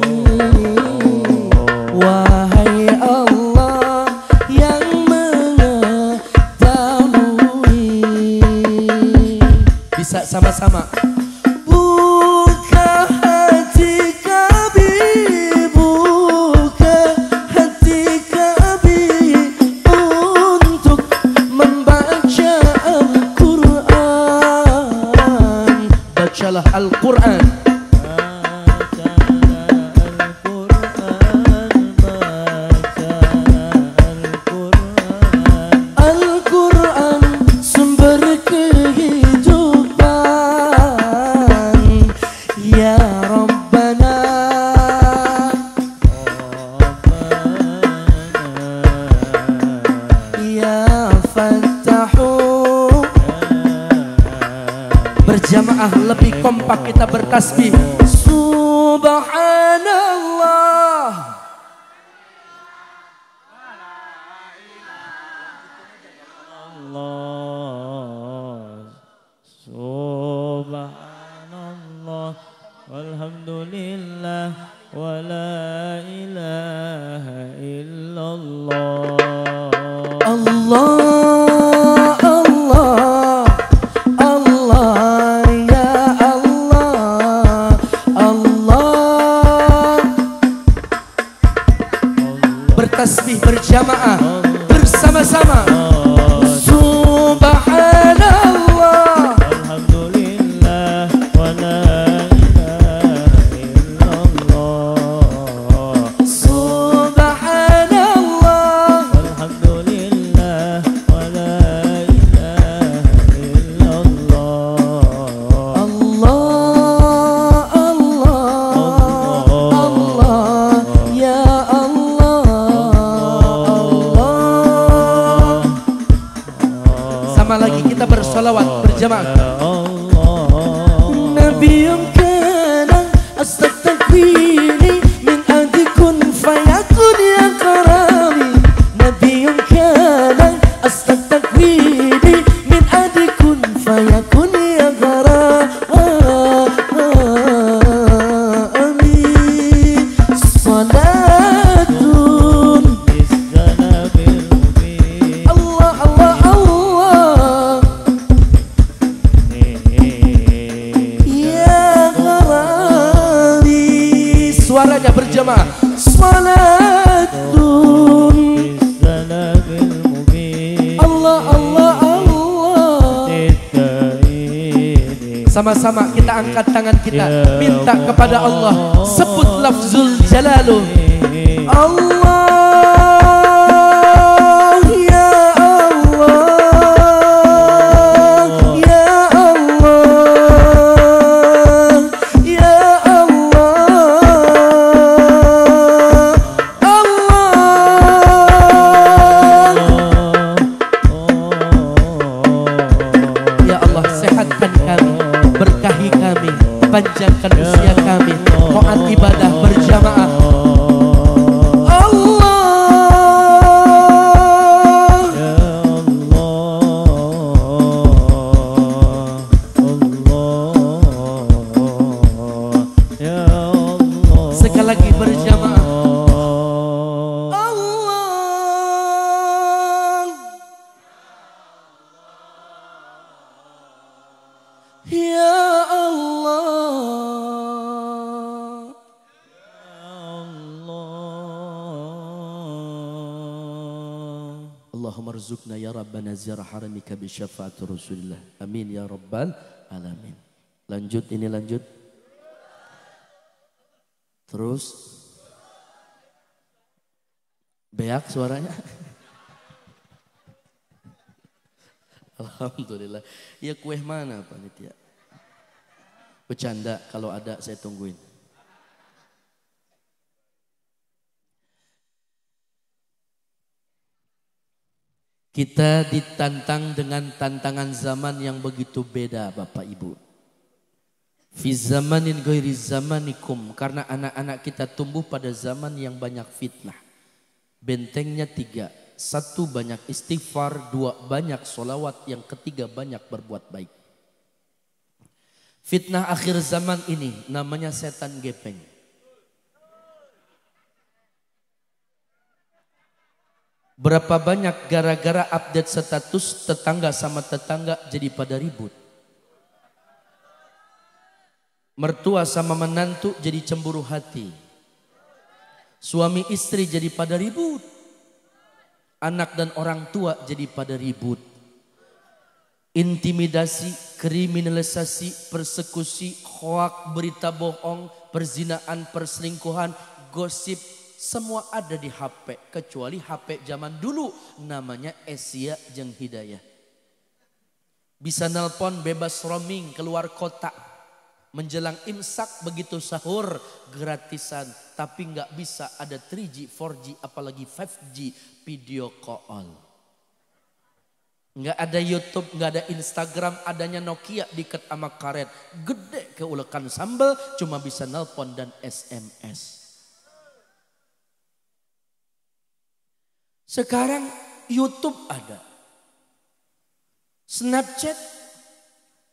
Wahai Allah yang mengetahui. Bisa sama-sama. Buka hati kami, buka hati kami untuk membaca Al-Quran. Bacalah Al-Quran. Al-Quran sumber kehidupan. Ya Rabbana, Ya Fattahu. Berjamaah lebih kompak kita bertasbih. Subhanallah. Allah, subhanallah, walhamdulillah, wa la ilaha illallah. Allah, Allah, Allah, ya Allah, Allah. Bertasbih berjamaah bersama-sama. Subhanallah, Alhamdulillah, wa la ilaha illallah. Subhanallah, Alhamdulillah, wa la ilaha illallah. Allah, Allah, Allah, ya Allah. Sama lagi kita bersolawat berjamaah. Nabi yang kana astagfirni min adikun fayakun ya karami. Nabi yang kana astagfirni min adikun fayakun ya karami. Salatun Bisjanabil mubin. Allah, Allah, Allah, ya karami. Suaranya berjamaah. Salatun Bisjanabil mubin. Allah, Allah, Allah. Tiddaini. Sama-sama kita angkat tangan kita, minta kepada Allah, sebut lafzul jalaluh. Allah, ya Allah, ya Allah, ya Allah, Allah. Ya Allah, sehatkan kami, berkahi kami, panjangkan usia kami, taat ibadah berjamaah. Allah, sekali lagi berjamaah. Allah, ya Allah. Allahumma rzuqna ya Rabbana ziyarah haramika bi syafaat Rasulillah. Amin ya Rabbal alamin. Lanjut, ini lanjut. Terus beak suaranya. Alhamdulillah. Ya kue mana panitia? Bercanda, kalau ada saya tungguin. Kita ditantang dengan tantangan zaman yang begitu beda Bapak Ibu. Fi zamanin ghairi zamanikum, karena anak-anak kita tumbuh pada zaman yang banyak fitnah. Bentengnya 3. 1 banyak istighfar, 2 banyak solawat, yang ketiga banyak berbuat baik. Fitnah akhir zaman ini namanya setan gepeng. Berapa banyak gara-gara update status tetangga sama tetangga jadi pada ribut. Mertua sama menantu jadi cemburu hati. Suami istri jadi pada ribut. Anak dan orang tua jadi pada ribut. Intimidasi, kriminalisasi, persekusi, hoak, berita bohong, perzinaan, perselingkuhan, gosip, semua ada di HP. Kecuali HP zaman dulu namanya Asia jeung Hidayah. Bisa nelpon bebas roaming keluar kota. Menjelang imsak begitu sahur gratisan. Tapi nggak bisa ada 3G, 4G, apalagi 5G video call. Nggak ada YouTube, nggak ada Instagram, adanya Nokia diket sama karet. Gede keulekan sambal, cuma bisa nelpon dan SMS. Sekarang YouTube ada. Snapchat,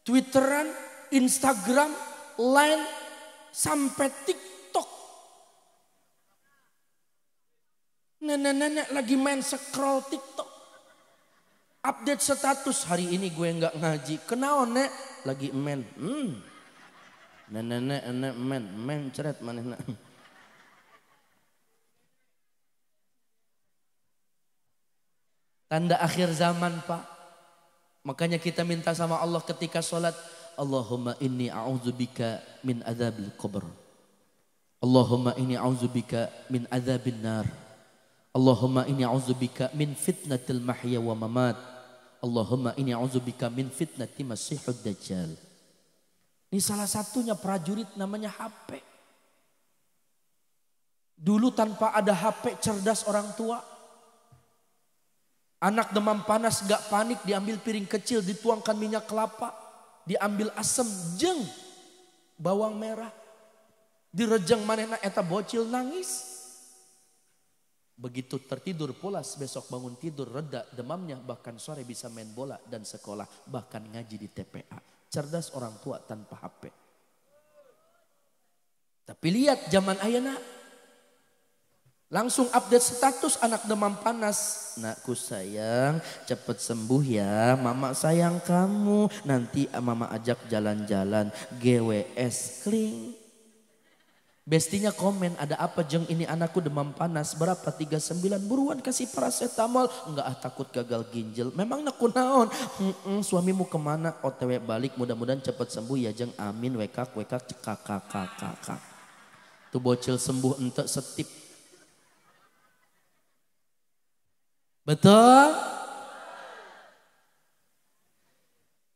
Twitteran, Instagram, Line, sampai TikTok. Nenek-nenek lagi main scroll TikTok. Update status, hari ini gue nggak ngaji. Kenaon nek? Lagi men. Nenek-nenek men ceret manehna. Tanda akhir zaman Pak. Makanya kita minta sama Allah ketika sholat. Allahumma inni a'udzubika min adzabil qabr. Allahumma inni a'udzubika min adzabin nar. Allahumma inni a'udzubika min fitnatil mahya wa mamat. Allahumma inni a'udzubika min fitnati masihud dajjal. Ini salah satunya prajurit namanya HP. Dulu tanpa ada HP cerdas orang tua. Anak demam panas gak panik, diambil piring kecil, dituangkan minyak kelapa, diambil asam jeng bawang merah, direjeng manehna eta bocil nangis. Begitu tertidur pulas, besok bangun tidur reda demamnya, bahkan sore bisa main bola dan sekolah, bahkan ngaji di TPA. Cerdas orang tua tanpa HP. Tapi lihat zaman ayeuna, langsung update status anak demam panas. Nakku sayang, cepet sembuh ya. Mama sayang kamu. Nanti mama ajak jalan-jalan. GWS kling. Bestinya komen, ada apa jeng ini anakku demam panas. Berapa? 39. Buruan kasih paracetamol. Enggak takut gagal ginjal. Memang naku naon. Suamimu kemana? OTW balik, mudah-mudahan cepet sembuh ya jeng. Amin. Wekak cekak. Tuh bocil sembuh ente setip. Betul?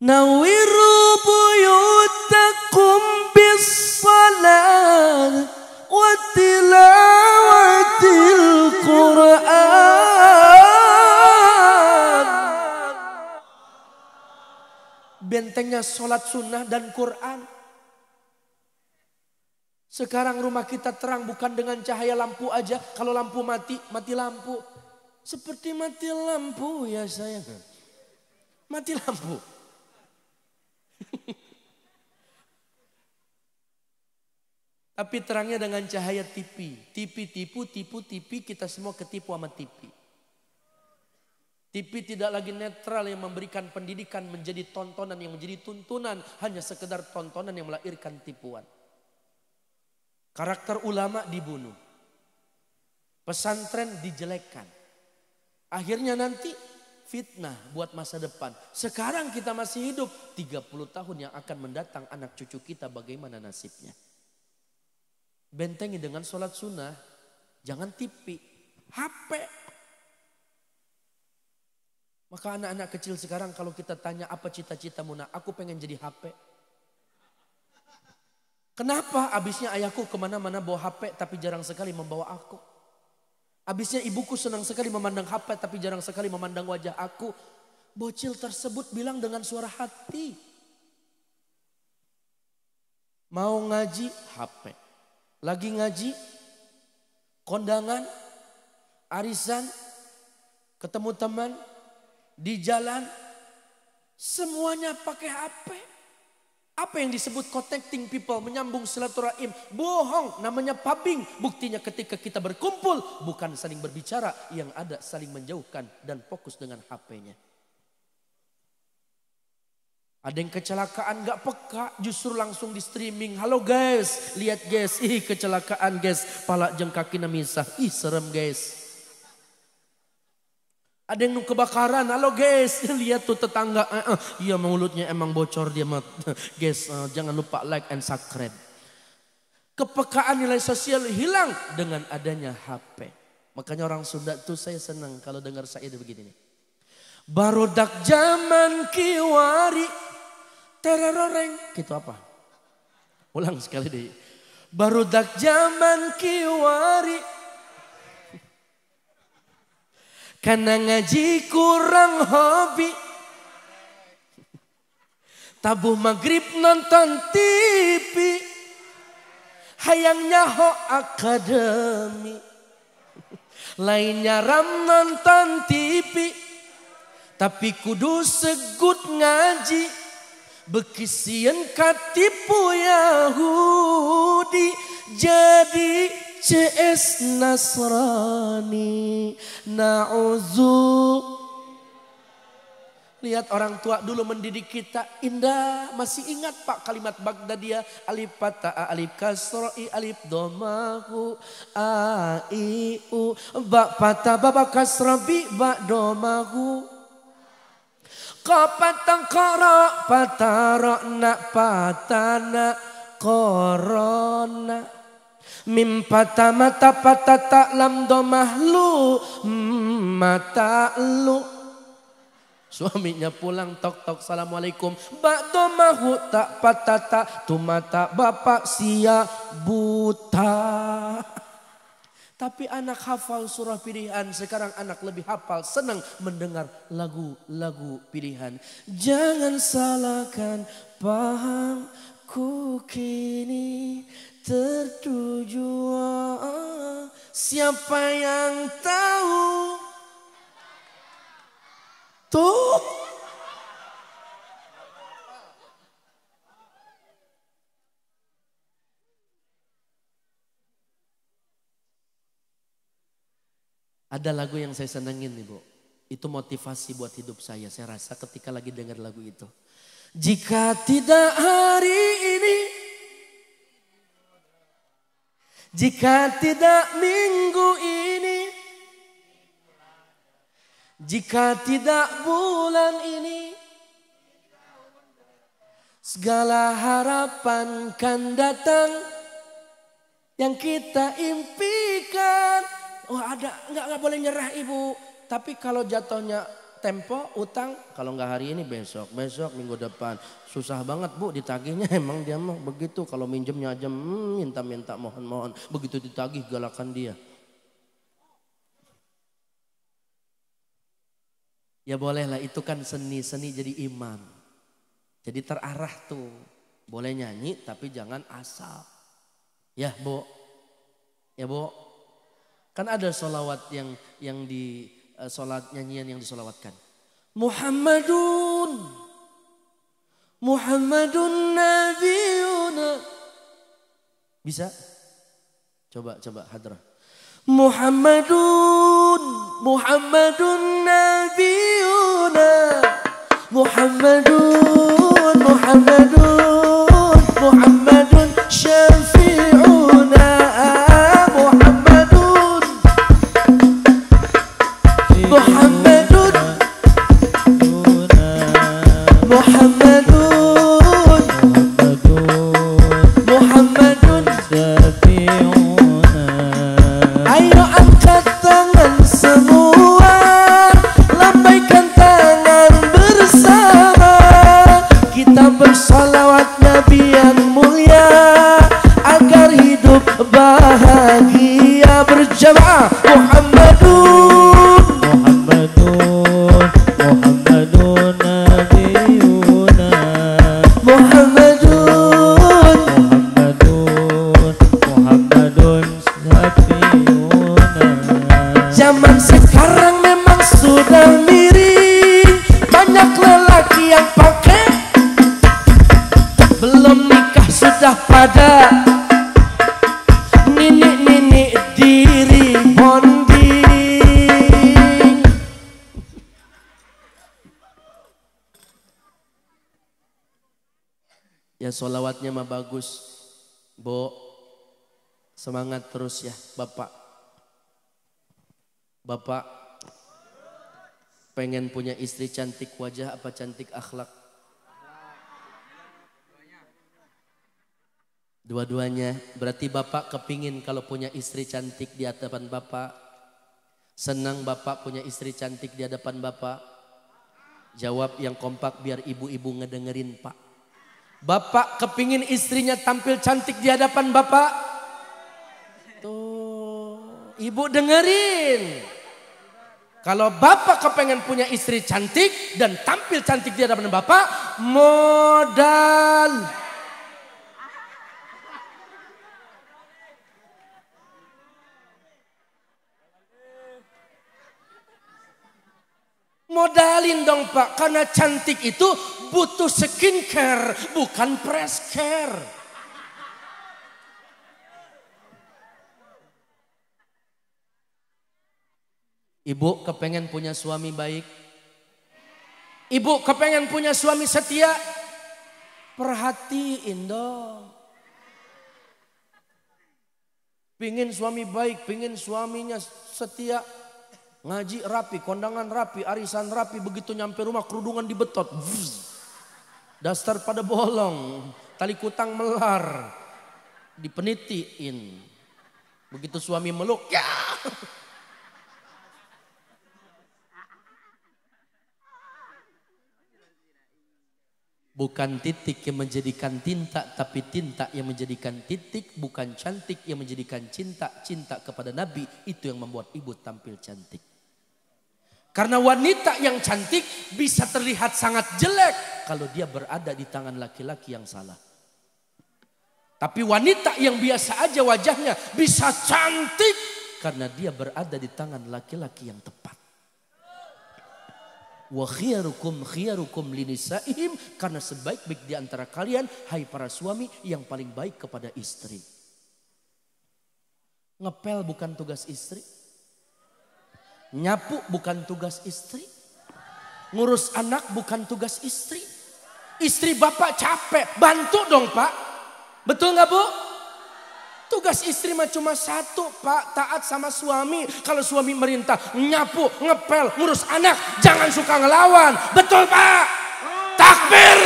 Nawiru buyutakum bis-salat wa tilawatil Qur'an. Bentengnya sholat sunnah dan Quran. Sekarang rumah kita terang bukan dengan cahaya lampu aja. Kalau lampu mati, mati lampu. Seperti mati lampu ya sayang. Mati lampu. Tapi terangnya dengan cahaya TV. TV kita semua ketipu sama TV. TV tidak lagi netral yang memberikan pendidikan menjadi tontonan yang menjadi tuntunan. Hanya sekedar tontonan yang melahirkan tipuan. Karakter ulama dibunuh. Pesantren dijelekkan. Akhirnya nanti fitnah buat masa depan. Sekarang kita masih hidup, 30 tahun yang akan mendatang anak cucu kita bagaimana nasibnya. Bentengi dengan sholat sunnah. Jangan TV, HP. Maka anak-anak kecil sekarang kalau kita tanya apa cita-citamu, nak, aku pengen jadi HP. Kenapa? Abisnya ayahku kemana-mana bawa HP tapi jarang sekali membawa aku. Abisnya ibuku senang sekali memandang HP tapi jarang sekali memandang wajah aku. Bocil tersebut bilang dengan suara hati. Mau ngaji, HP. Lagi ngaji, kondangan, arisan, ketemu teman, di jalan, semuanya pakai HP. Apa yang disebut connecting people, menyambung silaturahim? Bohong, namanya pubbing. Buktinya ketika kita berkumpul, bukan saling berbicara, yang ada saling menjauhkan dan fokus dengan HP-nya. Ada yang kecelakaan gak peka, justru langsung di streaming. Halo guys, lihat guys, ih kecelakaan guys, pala jeng kaki misah, ih serem guys. Ada yang kebakaran, halo guys, lihat tuh tetangga, iya mulutnya emang bocor dia mah. Guys, jangan lupa like and subscribe. Kepekaan nilai sosial hilang dengan adanya HP. Makanya orang Sunda tuh saya senang kalau dengar saya begini nih. Barodak zaman kiwari, teroreng, gitu apa? Ulang sekali deh. Barodak zaman kiwari, karena ngaji kurang hobi, tabuh maghrib nonton TV, hayangnya ho akademi, lainnya ram nonton TV, tapi kudu segut ngaji, bekisian katipu Yahudi, jadi CS Nasrani, na'udzu. Lihat orang tua dulu mendidik kita indah. Masih ingat Pak kalimat Baghdadiyah? Alif fathah, alif kasroh, alif domahu, a, i, u. Ba fathah, ba kasroh, bi, ba domahu. Ko patang koro, pataro, na, patana, korona. Mim pata mata pata tak lam domah lu mata lu. Suaminya pulang tok tok assalamualaikum. Bak domahu tak pata tak tu mata bapak sia buta. Tapi anak hafal surah pilihan. Sekarang anak lebih hafal, senang mendengar lagu-lagu pilihan. Jangan salahkan pahamku kini tertuju, siapa yang tahu tuh. Ada lagu yang saya senengin nih Bu, itu motivasi buat hidup saya rasa ketika lagi dengar lagu itu. Jika tidak hari ini, jika tidak minggu ini, jika tidak bulan ini, segala harapan kan datang yang kita impikan. Oh ada, nggak boleh nyerah ibu. Tapi kalau jatuhnya tempo, utang, kalau nggak hari ini besok minggu depan. Susah banget Bu ditagihnya, emang dia mah begitu. Kalau minjemnya aja minta-minta mohon-mohon. Begitu ditagih galakan dia. Ya bolehlah, itu kan seni jadi iman. Jadi terarah tuh. Boleh nyanyi tapi jangan asal. Ya Bu. Ya Bu. Kan ada sholawat yang di sholat nyanyian yang disolawatkan. Muhammadun Nabiuna. Bisa? Coba hadrah. Muhammadun Nabiuna. Muhammadun Syafi'una. Muhammadun sudah pada nini diri bonding. Ya sholawatnya mah bagus, Bo. Semangat terus ya Bapak. Bapak pengen punya istri cantik wajah apa cantik akhlak? Dua-duanya. Berarti Bapak kepingin kalau punya istri cantik di hadapan Bapak. Senang Bapak punya istri cantik di hadapan Bapak. Jawab yang kompak biar ibu-ibu ngedengerin Pak. Bapak kepingin istrinya tampil cantik di hadapan Bapak. Tuh, ibu dengerin. Kalau Bapak kepengen punya istri cantik dan tampil cantik di hadapan Bapak, modalin dong Pak, karena cantik itu butuh skincare, bukan press care. Ibu kepengen punya suami baik? Ibu kepengen punya suami setia? Perhatiin dong. Pingin suami baik, pingin suaminya setia. Ngaji rapi, kondangan rapi, arisan rapi. Begitu nyampe rumah kerudungan dibetot. Dasar pada bolong. Tali kutang melar. Dipenitiin. Begitu suami meluk. Ya. Bukan titik yang menjadikan tinta, tapi tinta yang menjadikan titik. Bukan cantik yang menjadikan cinta. Cinta kepada Nabi, itu yang membuat ibu tampil cantik. Karena wanita yang cantik bisa terlihat sangat jelek kalau dia berada di tangan laki-laki yang salah. Tapi wanita yang biasa aja wajahnya bisa cantik karena dia berada di tangan laki-laki yang tepat. Wa khiyarukum linisaihim, karena sebaik-baik di antara kalian hai para suami yang paling baik kepada istri. Ngepel bukan tugas istri. Nyapu bukan tugas istri. Ngurus anak bukan tugas istri. Istri bapak capek, bantu dong Pak. Betul nggak Bu? Tugas istri mah cuma satu Pak, taat sama suami. Kalau suami merintah nyapu, ngepel, ngurus anak, jangan suka ngelawan. Betul Pak? Takbir.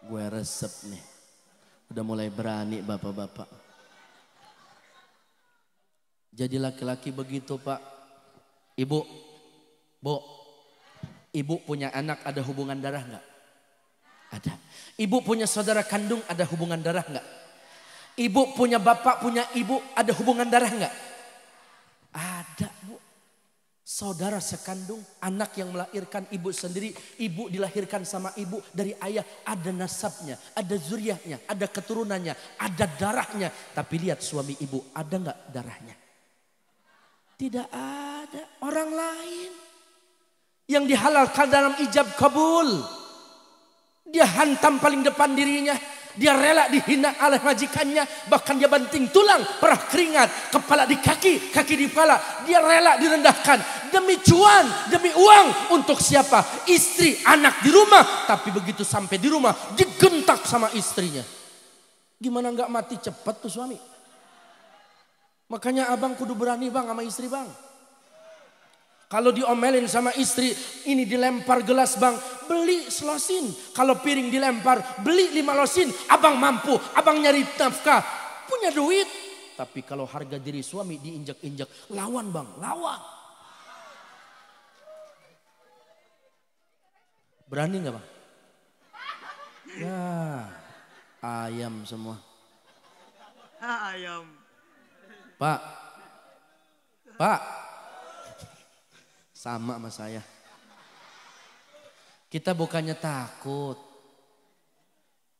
Gue resep nih. Udah mulai berani bapak-bapak. Jadi laki-laki begitu Pak. Ibu, Bu, ibu punya anak ada hubungan darah nggak? Ada. Ibu punya saudara kandung ada hubungan darah nggak? Ibu punya bapak, punya ibu ada hubungan darah nggak? Ada Bu. Saudara sekandung, anak yang melahirkan ibu sendiri, ibu dilahirkan sama ibu dari ayah, ada nasabnya, ada zuriatnya, ada keturunannya, ada darahnya. Tapi lihat suami ibu, ada nggak darahnya? Tidak ada. Orang lain yang dihalalkan dalam ijab kabul. Dia hantam paling depan dirinya. Dia rela dihina oleh majikannya. Bahkan dia banting tulang, perah keringat. Kepala di kaki, kaki di kepala. Dia rela direndahkan. Demi cuan, demi uang. Untuk siapa? Istri, anak di rumah. Tapi begitu sampai di rumah, digentak sama istrinya. Gimana gak mati cepat tuh suami? Makanya abang kudu berani bang sama istri bang. Kalau diomelin sama istri, ini dilempar gelas bang, beli selosin. Kalau piring dilempar, beli 5 losin. Abang mampu, abang nyari nafkah, punya duit. Tapi kalau harga diri suami diinjak-injak, lawan bang, lawan. Berani nggak bang? Ya, ayam semua. Ayam. Pak, Pak. Sama sama saya. Kita bukannya takut,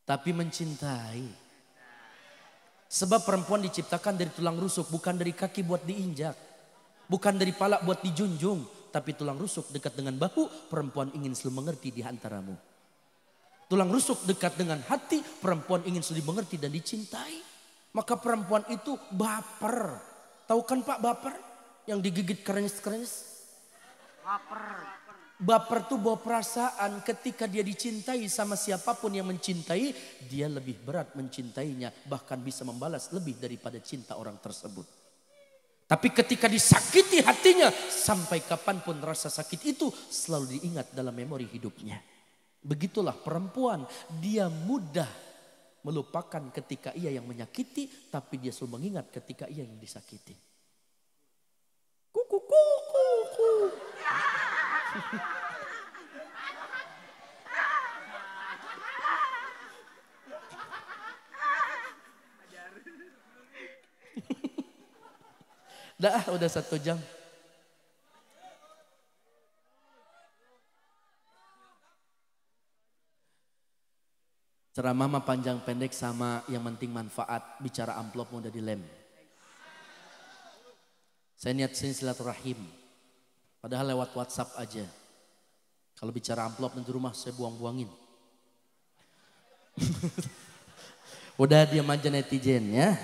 tapi mencintai. Sebab perempuan diciptakan dari tulang rusuk, bukan dari kaki buat diinjak. Bukan dari pala buat dijunjung. tapi tulang rusuk dekat dengan bahu, perempuan ingin selalu mengerti di antaramu. Tulang rusuk dekat dengan hati, perempuan ingin selalu dimengerti dan dicintai. Maka perempuan itu baper. Tahu kan Pak baper? Yang digigit kerenyes-kerenyes. Baper tuh bawa perasaan ketika dia dicintai sama siapapun yang mencintai. Dia lebih berat mencintainya. Bahkan bisa membalas lebih daripada cinta orang tersebut. Tapi ketika disakiti hatinya. Sampai kapanpun rasa sakit itu selalu diingat dalam memori hidupnya. Begitulah perempuan, dia mudah melupakan ketika ia yang menyakiti, tapi dia selalu mengingat ketika ia yang disakiti. Kuku kuku. Dah, udah 1 jam. Ceramah mah panjang pendek sama yang penting manfaat. Bicara amplop udah dilem. Saya niat sini silaturahim. Padahal lewat WhatsApp aja. Kalau bicara amplop nanti rumah saya buang-buangin. Udah diam aja netizen ya.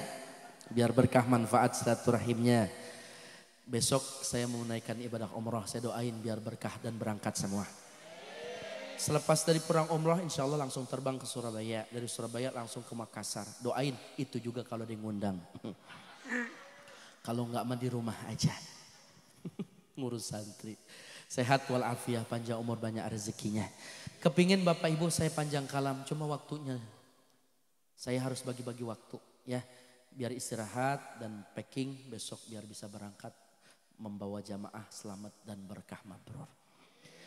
Biar berkah manfaat silaturahimnya. Besok saya mau menaikkan ibadah umrah. Saya doain biar berkah dan berangkat semua. Selepas dari pulang umrah insya Allah langsung terbang ke Surabaya. Dari Surabaya langsung ke Makassar. Doain itu juga kalau dia ngundang. Kalau enggak mah di rumah aja. Ngurus santri. Sehat walafiat, panjang umur, banyak rezekinya. Kepingin Bapak Ibu saya panjang kalam, cuma waktunya. Saya harus bagi-bagi waktu ya. Biar istirahat dan packing besok biar bisa berangkat. Membawa jamaah selamat dan berkah mabrur.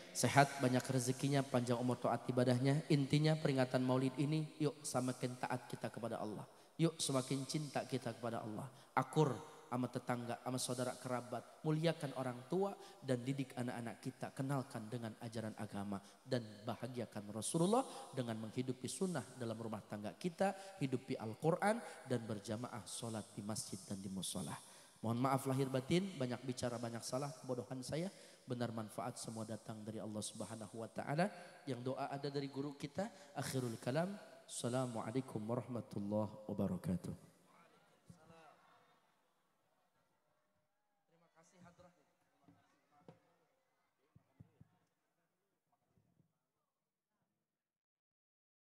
Sehat, banyak rezekinya, panjang umur, taat ibadahnya. Intinya peringatan maulid ini, yuk semakin taat kita kepada Allah. Yuk semakin cinta kita kepada Allah. Akur sama tetangga, sama saudara kerabat. Muliakan orang tua dan didik anak-anak kita. Kenalkan dengan ajaran agama. Dan bahagiakan Rasulullah dengan menghidupi sunnah dalam rumah tangga kita. Hidupi Al-Quran dan berjamaah sholat di masjid dan di musola. Mohon maaf lahir batin, banyak bicara banyak salah, kebodohan saya. Benar manfaat semua datang dari Allah Subhanahu wa taala. Yang doa ada dari guru kita. Akhirul kalam. Assalamualaikum warahmatullahi wabarakatuh.